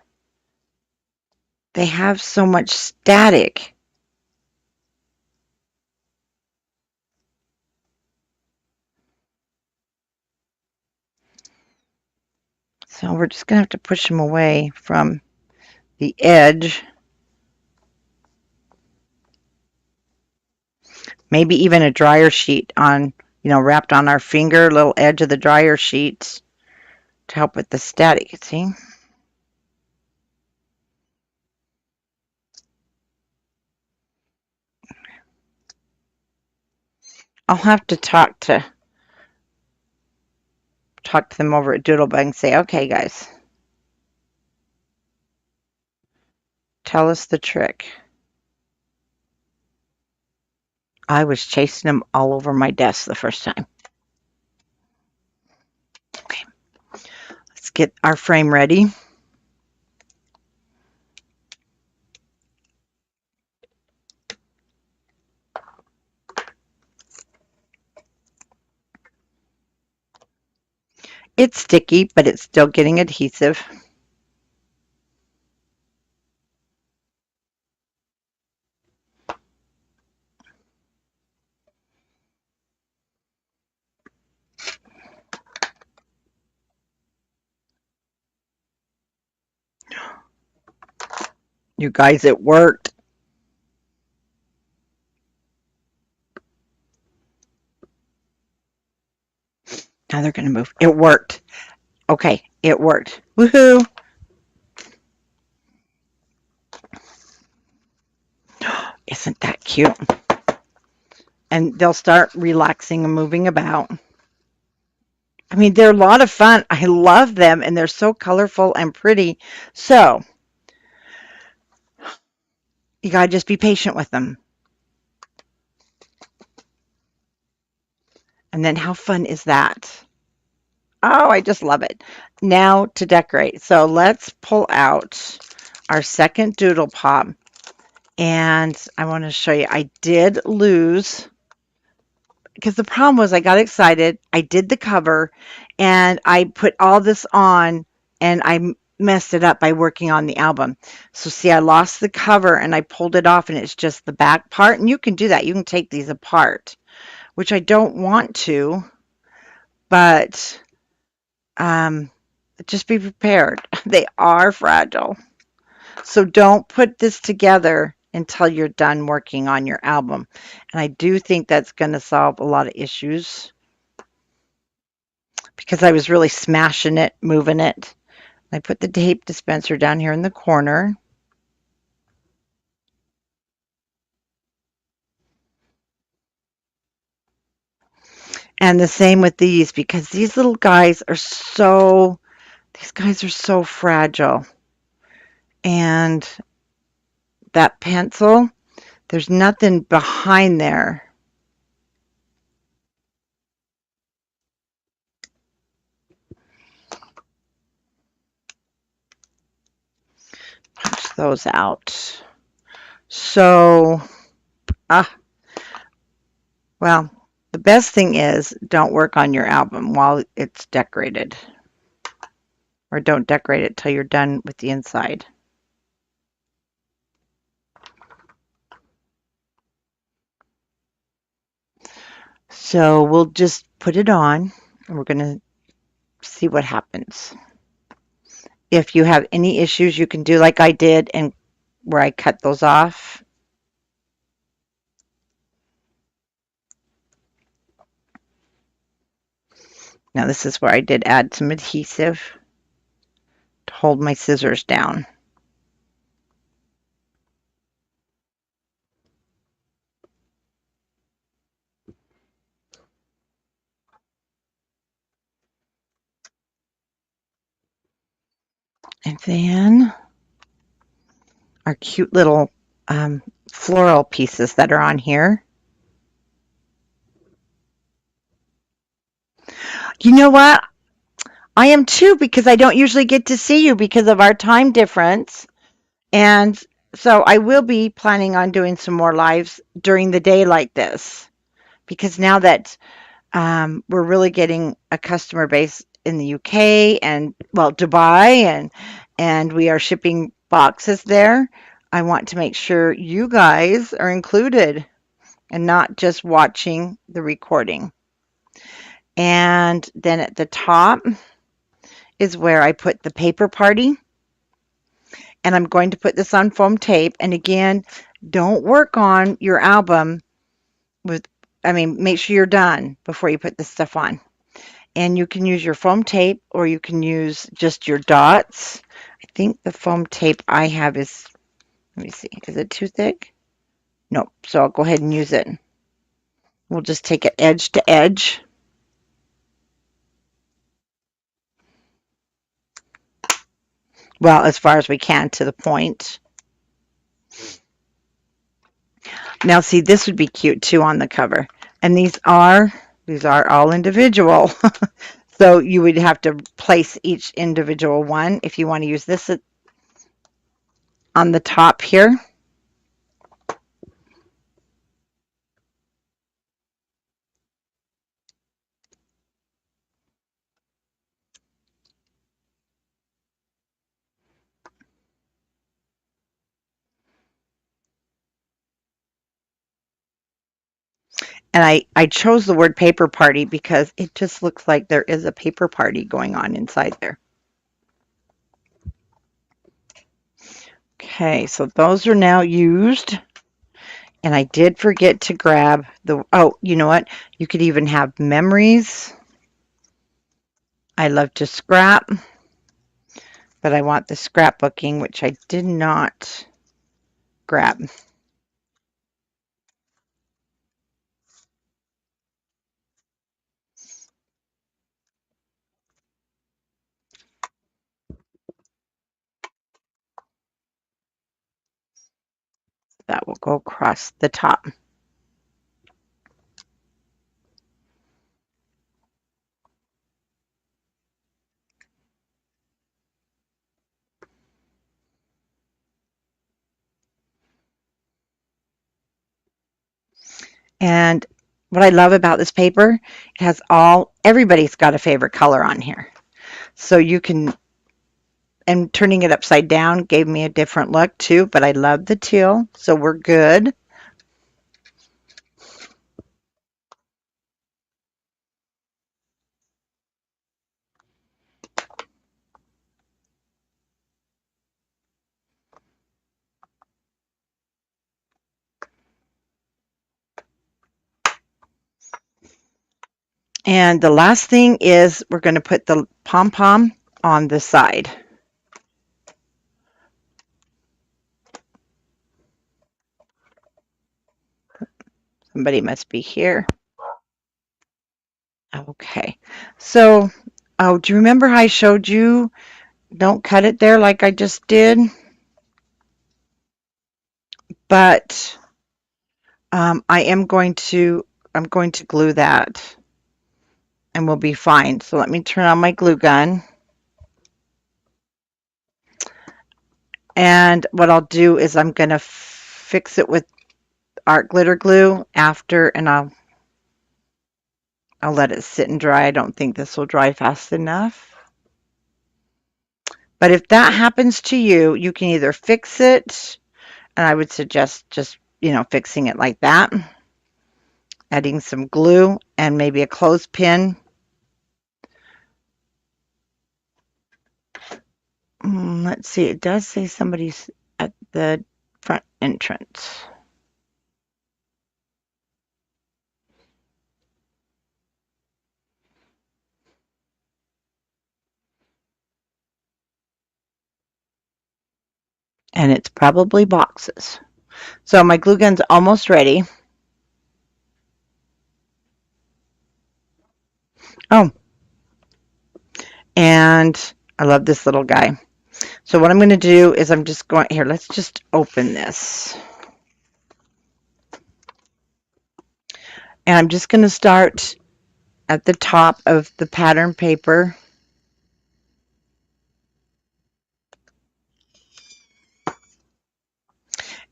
[SPEAKER 1] They have so much static. So we're just going to have to push them away from the edge. Maybe even a dryer sheet on, wrapped on our finger, little edge of the dryer sheets to help with the static, see? I'll have to talk to them over at Doodlebug and say, okay, guys, tell us the trick. I was chasing them all over my desk the first time. Okay, let's get our frame ready. It's sticky, but it's still getting adhesive. You guys, it worked. Now they're going to move. It worked. Okay, it worked. Woohoo! Isn't that cute? And they'll start relaxing and moving about. I mean, they're a lot of fun. I love them, and they're so colorful and pretty. So you got to just be patient with them. And then how fun is that? Oh, I just love it. Now to decorate. So let's pull out our second doodle pop. And I want to show you, I did lose because the problem was I got excited. I did the cover and I put all this on and I messed it up by working on the album. So see, I lost the cover and I pulled it off and it's just the back part. And you can do that. You can take these apart, which I don't want to, but um, just be prepared. They are fragile. So don't put this together until you're done working on your album. And I do think that's going to solve a lot of issues because I was really smashing it, moving it. I put the tape dispenser down here in the corner. And the same with these because these guys are so fragile. And that pencil, there's nothing behind there. Punch those out. So, ah, well, the best thing is don't work on your album while it's decorated. Or don't decorate it till you're done with the inside. So we'll just put it on and we're going to see what happens. If you have any issues, you can do like I did and where I cut those off. Now this is where I did add some adhesive to hold my scissors down. And then our cute little floral pieces that are on here. You know what? I am too because I don't usually get to see you because of our time difference. And so I will be planning on doing some more lives during the day like this because now that we're really getting a customer base in the UK and well Dubai and we are shipping boxes there, I want to make sure you guys are included and not just watching the recording. And then at the top is where I put the paper party. And I'm going to put this on foam tape. And again, don't work on your album make sure you're done before you put this stuff on. And you can use your foam tape or you can use just your dots. I think the foam tape I have is, let me see, is it too thick? Nope. So I'll go ahead and use it. We'll just take it edge to edge. Well, as far as we can to the point. Now see, this would be cute too on the cover. And these are all individual. So you would have to place each individual one if you want to use this on the top here. And I chose the word paper party because it just looks like there is a paper party going on inside there. Okay, so those are now used. And I did forget to grab the, oh, you know what? You could even have memories. I love to scrap, but I want the scrapbooking, which I did not grab. That will go across the top. And what I love about this paper, it has everybody's got a favorite color on here. So you can, and turning it upside down gave me a different look too, but I love the teal, so we're good. And the last thing is we're going to put the pom-pom on the side. Somebody must be here. Okay. So, oh, do you remember how I showed you? Don't cut it there like I just did. But I'm going to glue that and we'll be fine. So let me turn on my glue gun. And what I'll do is I'm going to fix it with art glitter glue after, and I'll let it sit and dry. I don't think this will dry fast enough. But if that happens to you, you can either fix it, and I would suggest just, fixing it like that, adding some glue and maybe a clothespin. Let's see, it does say somebody's at the front entrance. And it's probably boxes. So my glue gun's almost ready. Oh, and I love this little guy. So what I'm going to do is I'm just going, here, let's just open this. And I'm just going to start at the top of the pattern paper.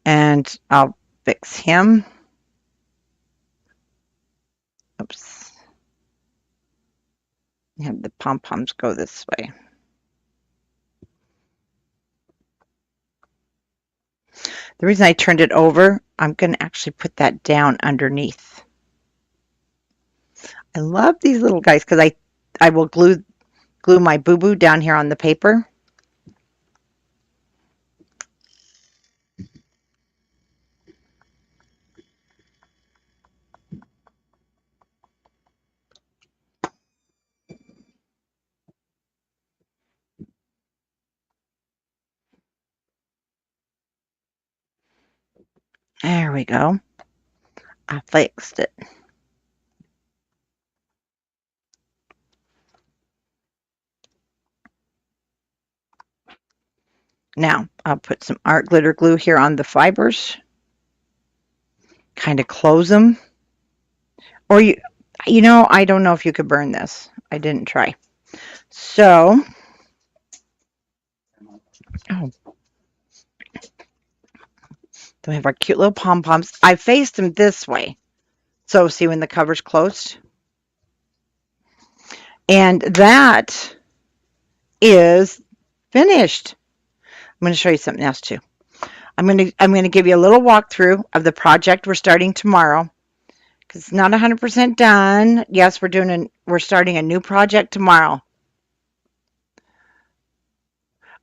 [SPEAKER 1] And I'll fix him. Oops. Have the pom-poms go this way. The reason I turned it over, I'm going to actually put that down underneath. I love these little guys because I will glue my boo-boo down here on the paper. There we go. I fixed it. Now, I'll put some art glitter glue here on the fibers. Kind of close them. Or I don't know if you could burn this. I didn't try. So, oh, then we have our cute little pom-poms. I faced them this way. So, see when the cover's closed? And that is finished. I'm going to show you something else too. I'm going to give you a little walkthrough of the project we're starting tomorrow, because it's not 100% done. Yes, we're starting a new project tomorrow.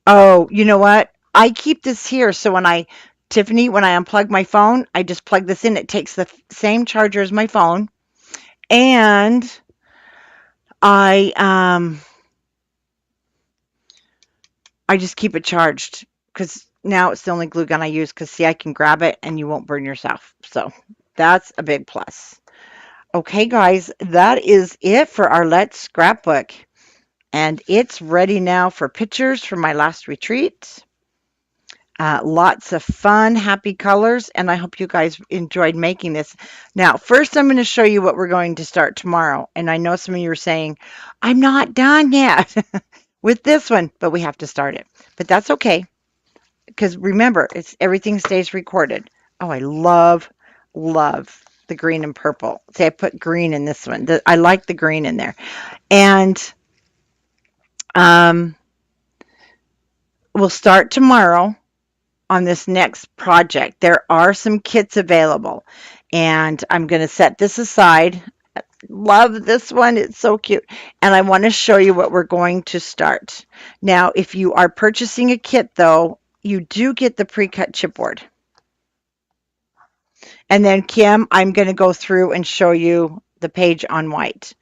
[SPEAKER 1] Oh, you know what? I keep this here, so Tiffany, when I unplug my phone, I just plug this in. It takes the same charger as my phone, and I um I just keep it charged because now it's the only glue gun I use. Because see, I can grab it and you won't burn yourself. So that's a big plus. Okay, guys, that is it for our Let's Scrapbook, and it's ready now for pictures from my last retreat. Lots of fun, happy colors, and I hope you guys enjoyed making this. Now, first, I'm going to show you what we're going to start tomorrow. And I know some of you are saying, I'm not done yet with this one, but we have to start it. But that's okay, because remember, everything stays recorded. Oh, I love the green and purple. See, I put green in this one. I like the green in there. And um, we'll start tomorrow on this next project. There are some kits available, and I'm going to set this aside. Love this one. It's so cute. And I want to show you what we're going to start. Now, if you are purchasing a kit, though, you do get the pre-cut chipboard. And then, Kim, I'm going to go through and show you the page on white.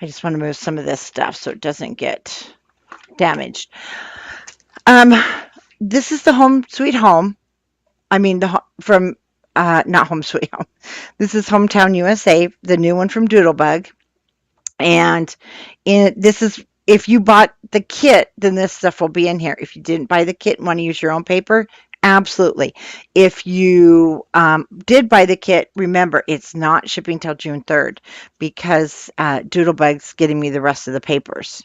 [SPEAKER 1] I just want to move some of this stuff so it doesn't get damaged. Um, this is the Home Sweet Home. I mean, from not Home Sweet Home. This is Hometown USA, the new one from Doodlebug. And this is, if you bought the kit, then this stuff will be in here. If you didn't buy the kit and want to use your own paper, absolutely. If you did buy the kit, remember, it's not shipping till June 3rd because Doodlebug's getting me the rest of the papers.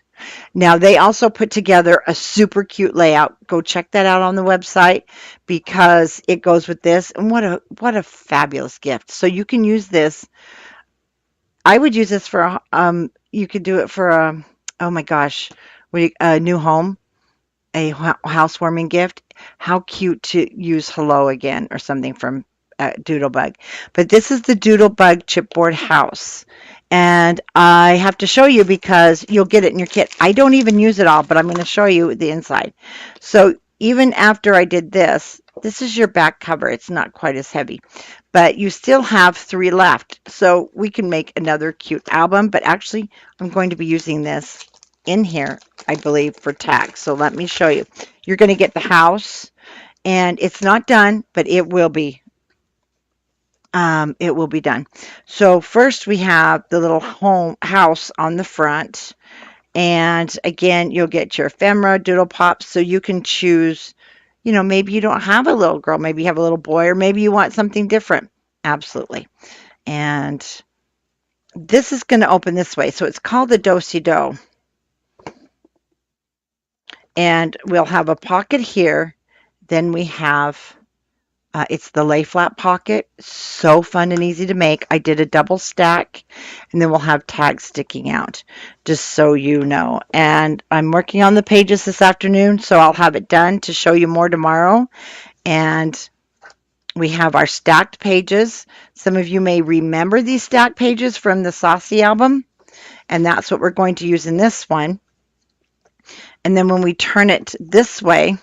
[SPEAKER 1] Now, they also put together a super cute layout. Go check that out on the website because it goes with this. And what a fabulous gift. So you can use this. I would use this for you could do it for a, oh my gosh, a new home, a housewarming gift. How cute to use hello again or something from Doodlebug. But this is the Doodlebug chipboard house. And I have to show you because you'll get it in your kit. I don't even use it all, but I'm going to show you the inside. So even after I did this, this is your back cover. It's not quite as heavy, but you still have 3 left. So we can make another cute album, but actually I'm going to be using this in here, I believe, for tags. So let me show you. You're going to get the house, and it's not done, but it will be. It will be done. So first we have the little house on the front. And again, you'll get your ephemera, doodle pops, so you can choose, maybe you don't have a little girl, maybe you have a little boy, or maybe you want something different. Absolutely. And this is going to open this way. So it's called the Do-Si-Do. And we'll have a pocket here. Then we have it's the lay flat pocket. So fun and easy to make. I did a double stack, and then we'll have tags sticking out, just so you know. And I'm working on the pages this afternoon, so I'll have it done to show you more tomorrow. And we have our stacked pages. Some of you may remember these stacked pages from the Saucy album, and that's what we're going to use in this one. And then when we turn it this way,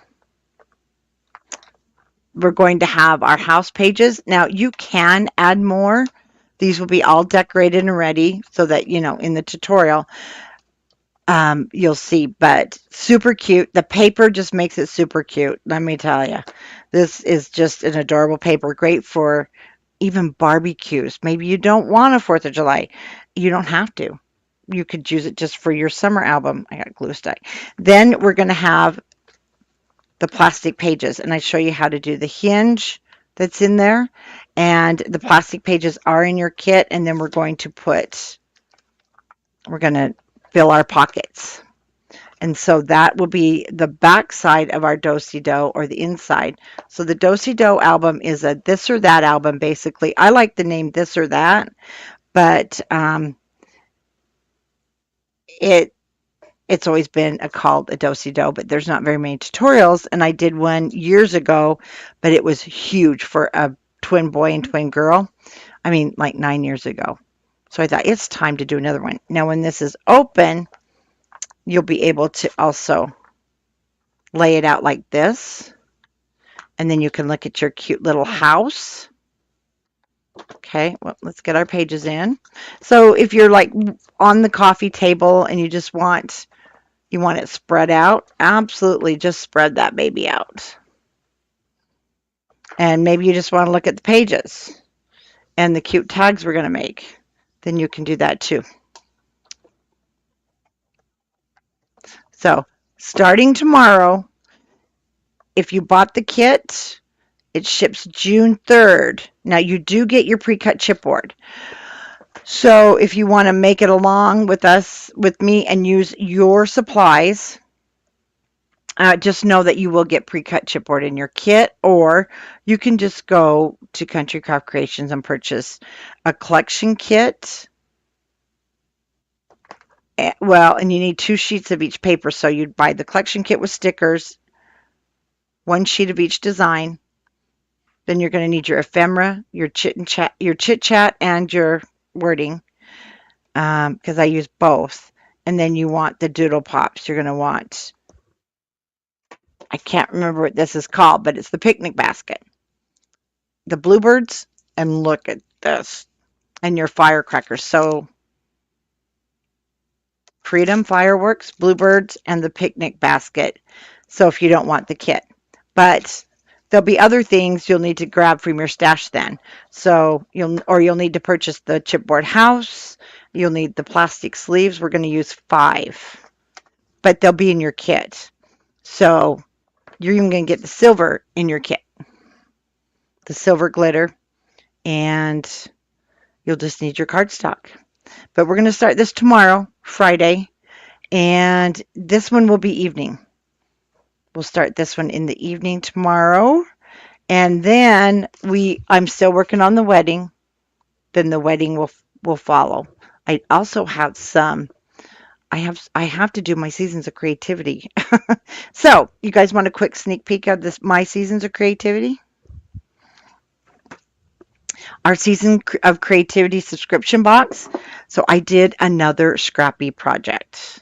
[SPEAKER 1] we're going to have our house pages. Now, you can add more. These will be all decorated and ready so that, in the tutorial, you'll see. But super cute. The paper just makes it super cute, let me tell you. This is just an adorable paper. Great for even barbecues. Maybe you don't want a 4th of July. You don't have to. You could use it just for your summer album. I got glue stuck. Then we're going to have the plastic pages, and I show you how to do the hinge that's in there, and the plastic pages are in your kit. And then we're going to fill our pockets, and so that will be the back side of our Do-Si-Do, or the inside. So the Do-Si-Do album is a this or that album, basically. I like the name This or That, but it's always been called a Do-Si-Do, but there's not very many tutorials. And I did one years ago, but it was huge for a twin boy and twin girl. I mean, like 9 years ago. So I thought it's time to do another one. Now, when this is open, you'll be able to also lay it out like this. And then you can look at your cute little house. Okay, well, let's get our pages in. So if you're like on the coffee table and you want it spread out, absolutely just spread that baby out. And maybe you just want to look at the pages and the cute tags we're going to make. Then you can do that too. So starting tomorrow, if you bought the kit, it ships June 3rd. Now you do get your pre-cut chipboard. So if you want to make it along with us, with me, and use your supplies, just know that you will get pre-cut chipboard in your kit, or you can just go to Country Craft Creations and purchase a collection kit. Well, and you need 2 sheets of each paper, so you'd buy the collection kit with stickers, 1 sheet of each design. Then you're going to need your ephemera, your chit chat, and your wording, because I use both. And then you want the doodle pops. You're going to want, I can't remember what this is called, but it's the picnic basket, the bluebirds, and look at this, and your firecrackers. So freedom, fireworks, bluebirds, and the picnic basket. So if you don't want the kit, but there'll be other things you'll need to grab from your stash then. So you'll need to purchase the chipboard house. You'll need the plastic sleeves. We're going to use 5, but they'll be in your kit. So you're even going to get the silver in your kit, the silver glitter, and you'll just need your cardstock. But we're going to start this tomorrow, Friday, and this one will be evening. We'll start this one in the evening tomorrow, and then I'm still working on the wedding. Then the wedding will follow. I also have I have to do my Seasons of Creativity. So, you guys want a quick sneak peek of this my Seasons of Creativity? Our Season of Creativity subscription box. So I did another Scrappy project.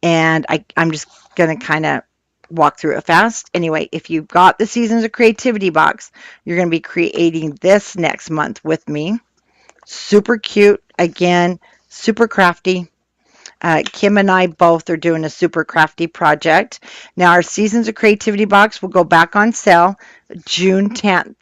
[SPEAKER 1] And I'm just going to kind of walk through it fast. Anyway, if you've got the Seasons of Creativity box, you're going to be creating this next month with me. Super cute. Again, super crafty. Kim and I both are doing a super crafty project. Now, our Seasons of Creativity box will go back on sale June 10th.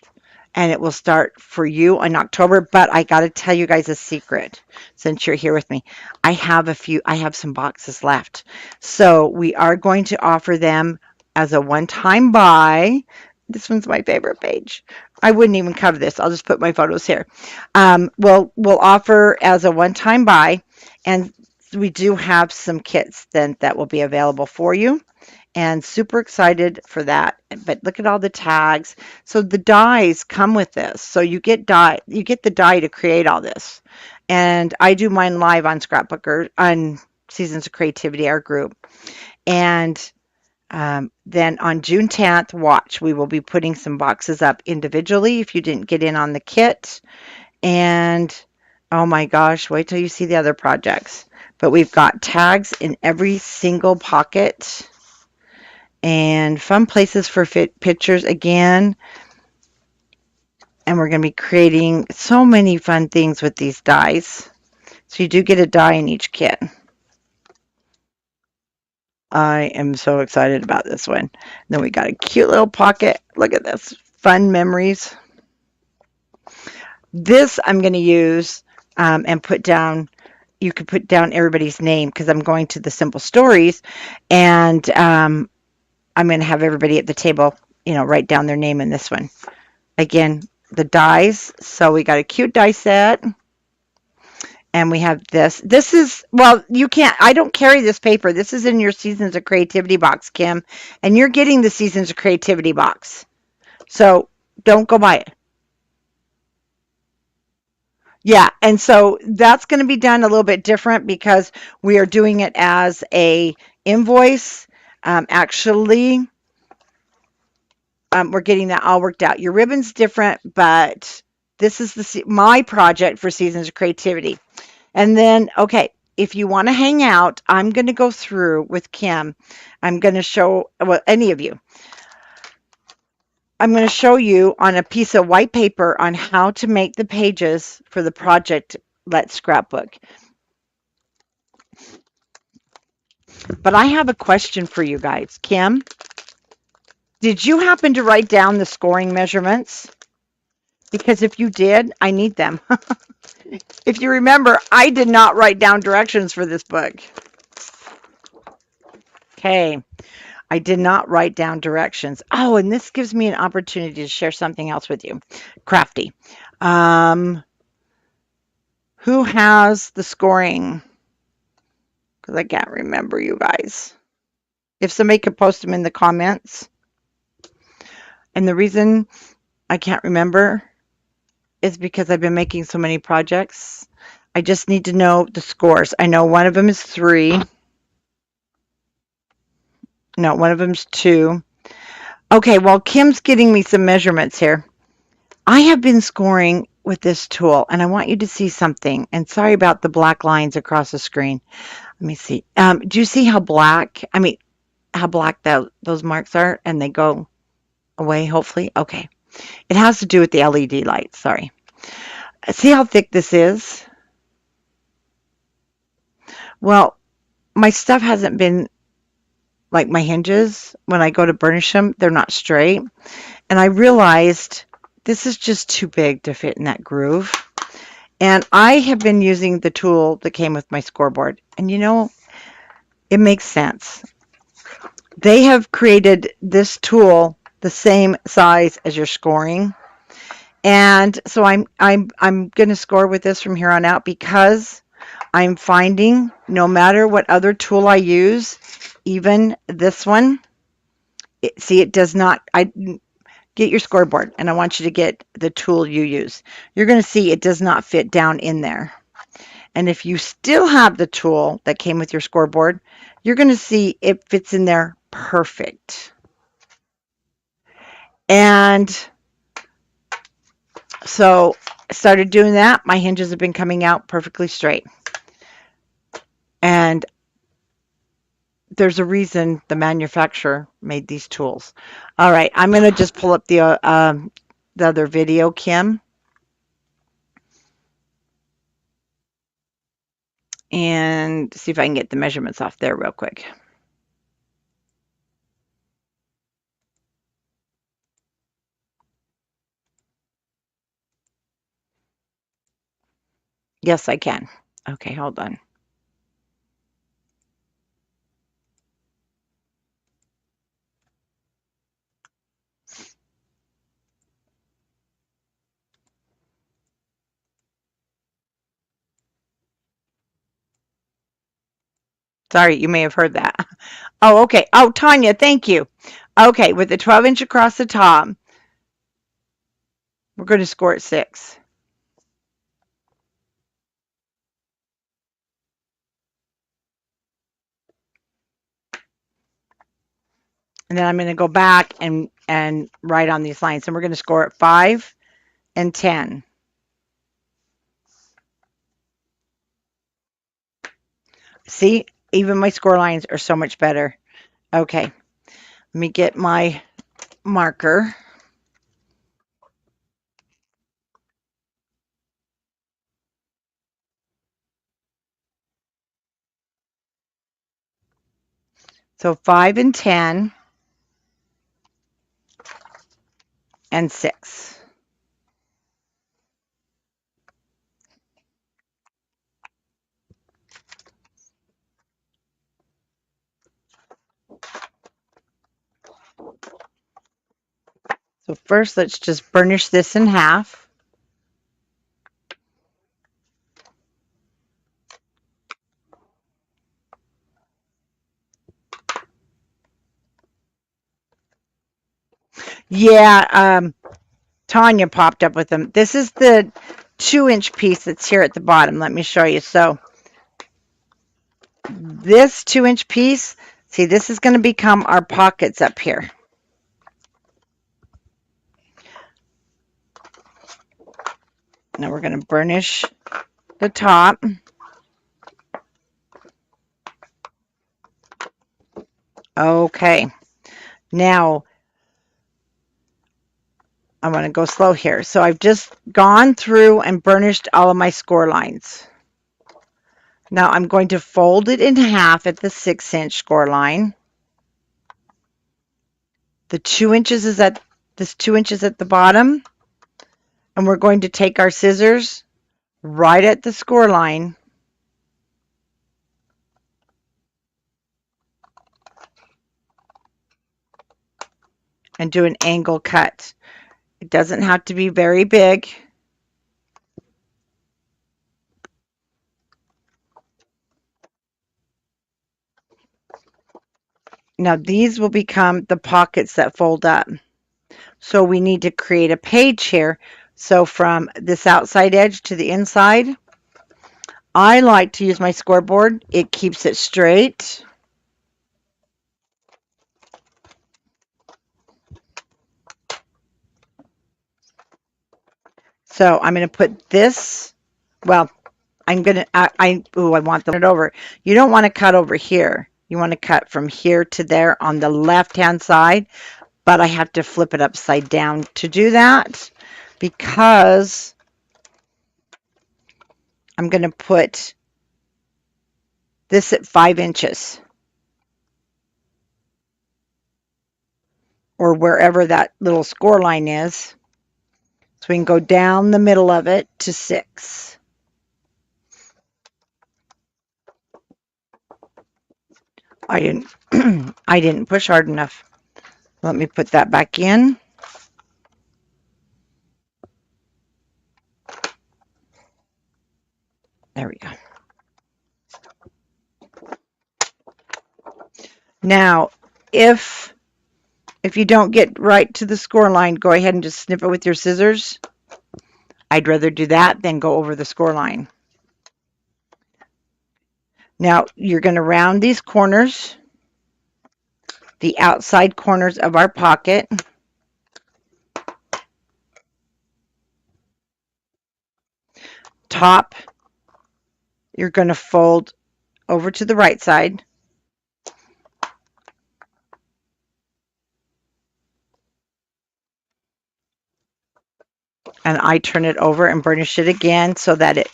[SPEAKER 1] And it will start for you in October. But I got to tell you guys a secret since you're here with me. I have some boxes left. So we are going to offer them as a one-time buy. This one's my favorite page. I wouldn't even cover this. I'll just put my photos here. We'll offer as a one-time buy. And we do have some kits then that will be available for you. And super excited for that. But look at all the tags. So the dies come with this. So you get the die to create all this. And I do mine live on Scrapbook or on Seasons of Creativity, our group. And then on June 10th, watch, we will be putting some boxes up individually if you didn't get in on the kit. And oh my gosh, wait till you see the other projects. But we've got tags in every single pocket. And fun places for pictures again. And we're going to be creating so many fun things with these dies. So you do get a die in each kit. I am so excited about this one. Then we got a cute little pocket. Look at this. Fun memories. This I'm going to use and put down. You could put down everybody's name because I'm going to the simple stories. And I'm going to have everybody at the table, write down their name in this one. Again, the dies. So we got a cute die set. And we have this. This is, well, I don't carry this paper. This is in your Seasons of Creativity box, Kim. And you're getting the Seasons of Creativity box. So don't go buy it. Yeah, and so that's going to be done a little bit different because we are doing it as a invoice. Actually, we're getting that all worked out. Your ribbon's different, but this is my project for Seasons of Creativity. And then, okay, if you want to hang out, I'm going to go through with Kim. I'm going to show, well, any of you. I'm going to show you on a piece of white paper on how to make the pages for the project Let's Scrapbook. But I have a question for you guys. Kim, did you happen to write down the scoring measurements? Because if you did, I need them. If you remember, I did not write down directions for this book. Okay, I did not write down directions. Oh, and this gives me an opportunity to share something else with you. Crafty. Um, who has the scoring? Because I can't remember, you guys. If somebody could post them in the comments. And the reason I can't remember is because I've been making so many projects. I just need to know the scores. I know one of them is 3. No, one of them's 2. Okay, well, Kim's getting me some measurements here. I have been scoring with this tool, and I want you to see something. And sorry about the black lines across the screen. Let me see. Do you see how black, how black those marks are? And they go away, hopefully? Okay. It has to do with the LED lights. Sorry. See how thick this is? Well, my stuff hasn't been like my hinges. When I go to burnish them, they're not straight. And I realized this is just too big to fit in that groove. And I have been using the tool that came with my scoreboard. And you know, it makes sense. They have created this tool the same size as your scoring. And so I'm going to score with this from here on out because I'm finding no matter what other tool I use, even this one, see, it does not, get your scoreboard and I want you to get the tool you use. You're going to see it does not fit down in there. And if you still have the tool that came with your scoreboard, you're going to see it fits in there perfect. And so I started doing that. My hinges have been coming out perfectly straight. And there's a reason the manufacturer made these tools. All right, I'm going to just pull up the other video, Kim. And see if I can get the measurements off there real quick. Yes, I can. Okay, hold on. Sorry, you may have heard that. Oh, okay. Oh, Tanya, thank you. Okay, with the 12-inch across the top, we're going to score at 6. And then I'm going to go back and write on these lines. And we're going to score at 5 and 10. See, even my score lines are so much better. Okay, let me get my marker. So 5 and 10 and 6. So first, let's just burnish this in half. Yeah, Tanya popped up with them. This is the 2-inch piece that's here at the bottom. Let me show you. So this 2-inch piece, see, this is going to become our pockets up here. Now we're going to burnish the top. Okay. Now, I want to go slow here. So I've just gone through and burnished all of my score lines. Now I'm going to fold it in half at the 6-inch score line. The 2 inches is at this 2 inches at the bottom, and we're going to take our scissors right at the score line and do an angle cut. It doesn't have to be very big. Now these will become the pockets that fold up. So we need to create a page here. So from this outside edge to the inside, I like to use my scoreboard. It keeps it straight. So I'm going to put this, well, I'm going to, I want them over. You don't want to cut over here. You want to cut from here to there on the left-hand side, but I have to flip it upside down to do that because I'm going to put this at 5 inches or wherever that little score line is. So we can go down the middle of it to 6. I didn't I didn't push hard enough. Let me put that back in. There we go. Now, if you don't get right to the score line, go ahead and just snip it with your scissors. I'd rather do that than go over the score line. Now, you're going to round these corners, the outside corners of our pocket. Top, you're going to fold over to the right side. And I turn it over and burnish it again so that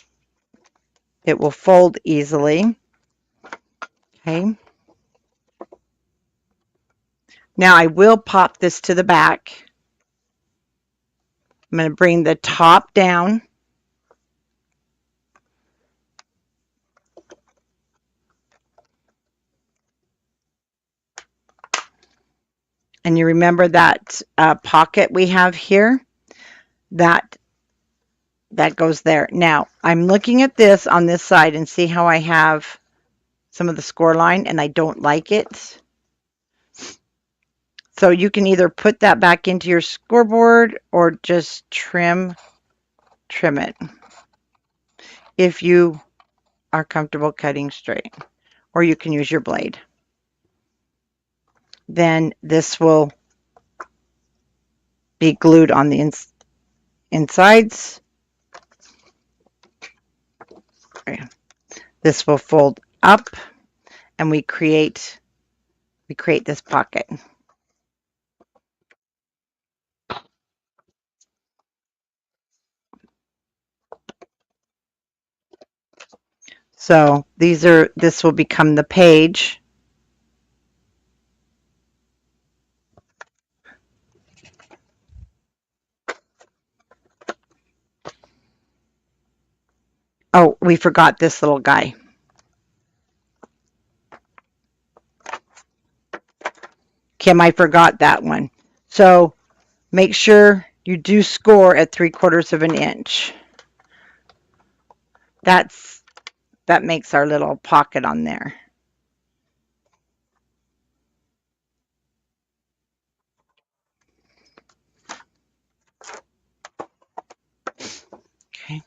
[SPEAKER 1] it will fold easily. Okay. Now I will pop this to the back. I'm going to bring the top down. And you remember that pocket we have here? That goes there. Now, I'm looking at this on this side and see how I have some of the score line and I don't like it. So you can either put that back into your scoreboard or just trim it if you are comfortable cutting straight, or you can use your blade. Then this will be glued on the insides. This will fold up and we create this pocket. So this will become the page. Oh, we forgot this little guy. Kim, I forgot that one. So make sure you do score at 3/4 of an inch. That makes our little pocket on there. Okay.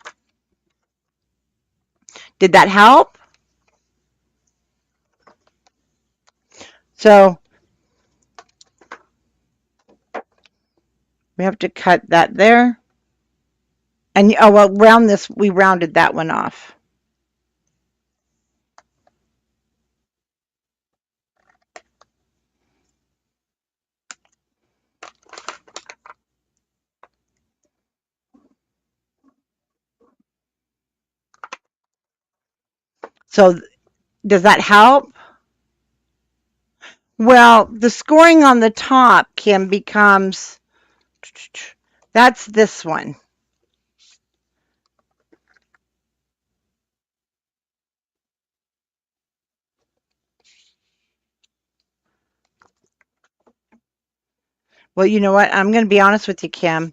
[SPEAKER 1] Did that help? So we have to cut that there. And oh well, round this, we rounded that one off. So does that help? Well, the scoring on the top, Kim, becomes, that's this one. Well, you know what? I'm going to be honest with you, Kim.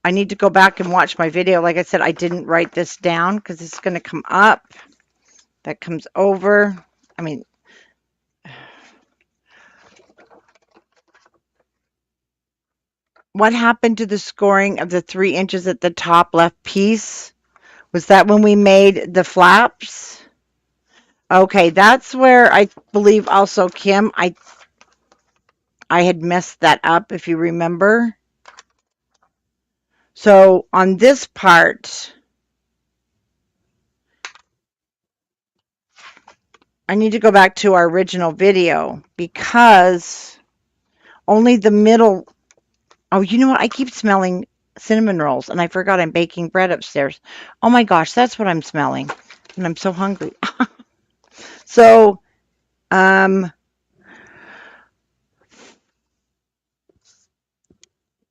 [SPEAKER 1] I need to go back and watch my video. Like I said, I didn't write this down because it's going to come up. That comes over. I mean, what happened to the scoring of the 3 inches at the top left piece? Was that when we made the flaps? Okay, that's where I believe also, Kim, I had messed that up, if you remember. So on this part, I need to go back to our original video because only the middle. Oh, you know what? I keep smelling cinnamon rolls and I forgot I'm baking bread upstairs. Oh my gosh, that's what I'm smelling. And I'm so hungry. So, um,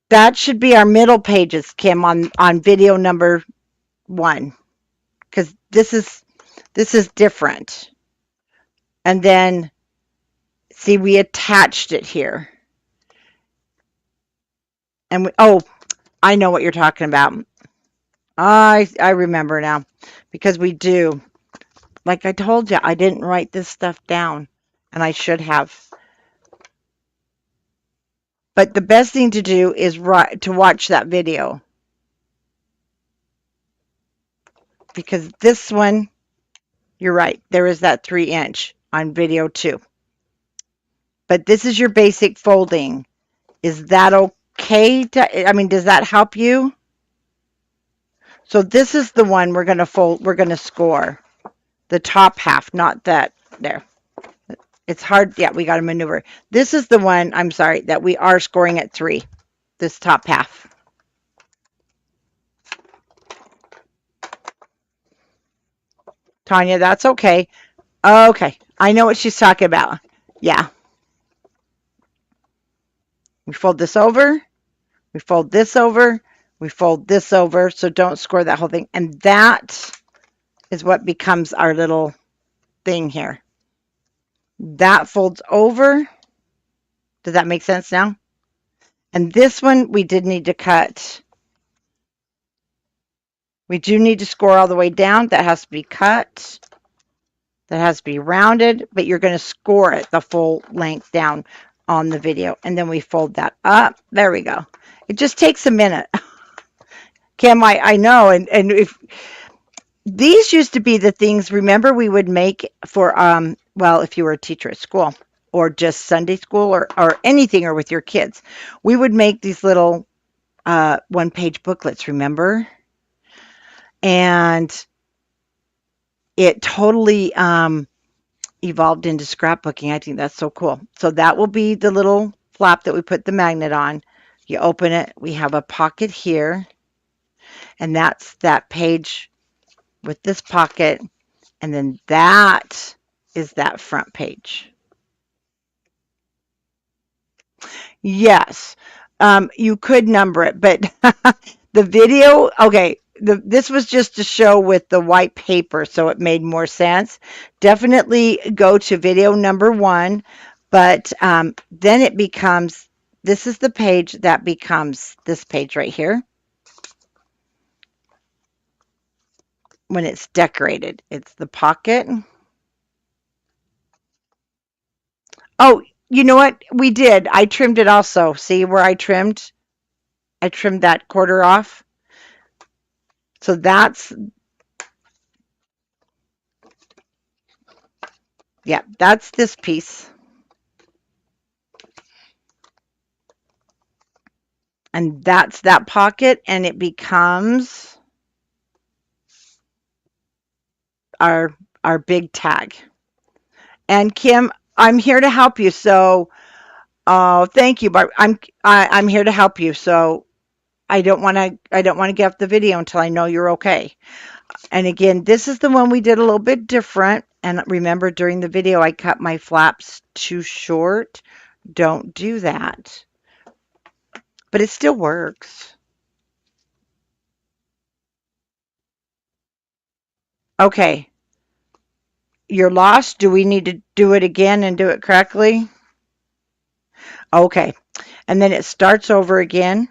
[SPEAKER 1] that should be our middle pages, Kim, on video number 1, because this is different. And then see, we attached it here. And we, oh, I know what you're talking about. I remember now because we do. Like I told you, I didn't write this stuff down and I should have. But the best thing to do is to watch that video because this one, you're right. There is that 3 inch on video 2. But this is your basic folding. Is that okay? I mean, does that help you? So this is the one we're going to fold. We're going to score the top half, not that there. It's hard. Yeah, we got to maneuver. This is the one, I'm sorry, that we are scoring at 3, this top half. Tanya, that's okay. Okay, I know what she's talking about. Yeah. We fold this over. We fold this over. We fold this over. So don't score that whole thing. And that is what becomes our little thing here. That folds over. Does that make sense now? And this one, we did need to cut. We do need to score all the way down. That has to be cut. That has to be rounded, but you're going to score it the full length down on the video. And then we fold that up. There we go. It just takes a minute. Kim, I know. And if these used to be the things, remember, we would make for, well, if you were a teacher at school or just Sunday school or anything or with your kids, we would make these little one-page booklets, remember? And it totally evolved into scrapbooking. I think that's so cool. So that will be the little flap that we put the magnet on. You open it. We have a pocket here. And that's that page with this pocket. And then that is that front page. Yes, you could number it, but the video, okay, this was just to show with the white paper, so it made more sense. Definitely go to video number 1, but then it becomes, this is the page that becomes this page right here. When it's decorated, it's the pocket. Oh, you know what? We did. I trimmed it also. See where I trimmed? I trimmed that quarter off. So yeah, that's this piece. And that's that pocket, and it becomes our big tag. And Kim, I'm here to help you. So, thank you, Barb. I'm here to help you. So I don't want to get off the video until I know you're okay. And again, this is the one we did a little bit different. And remember, during the video, I cut my flaps too short. Don't do that. But it still works. Okay, you're lost. Do we need to do it again and do it correctly? Okay, and then it starts over again.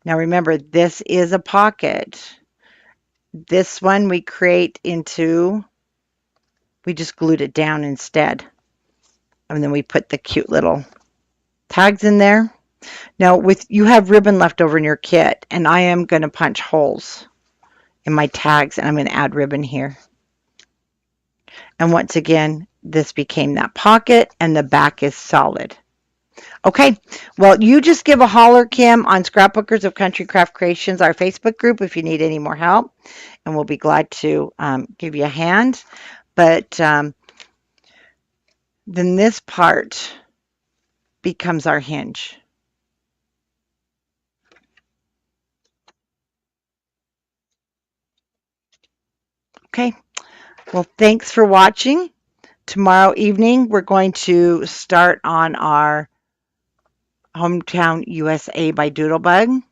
[SPEAKER 1] Now remember, this is a pocket. This one we create into, we just glued it down instead. And then we put the cute little tags in there. Now with you have ribbon left over in your kit, and I am going to punch holes in my tags, and I'm going to add ribbon here. And once again, this became that pocket, and the back is solid. Okay, well, you just give a holler, Kim, on Scrapbookers of Country Craft Creations, our Facebook group, if you need any more help, and we'll be glad to give you a hand. But then this part becomes our hinge. Okay, well, thanks for watching. Tomorrow evening, we're going to start on our Hometown USA by Doodlebug.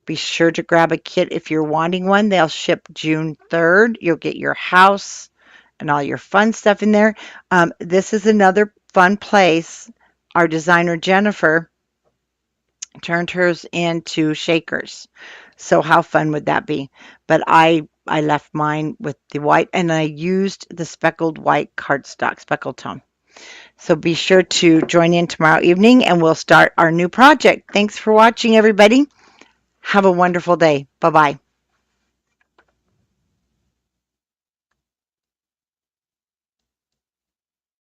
[SPEAKER 1] Be sure to grab a kit if you're wanting one. They'll ship June 3rd. You'll get your house and all your fun stuff in there. This is another fun place. Our designer, Jennifer, turned hers into shakers. So how fun would that be? But I left mine with the white, and I used the speckled white cardstock, speckled tone. So be sure to join in tomorrow evening, and we'll start our new project. Thanks for watching, everybody. Have a wonderful day. Bye-bye.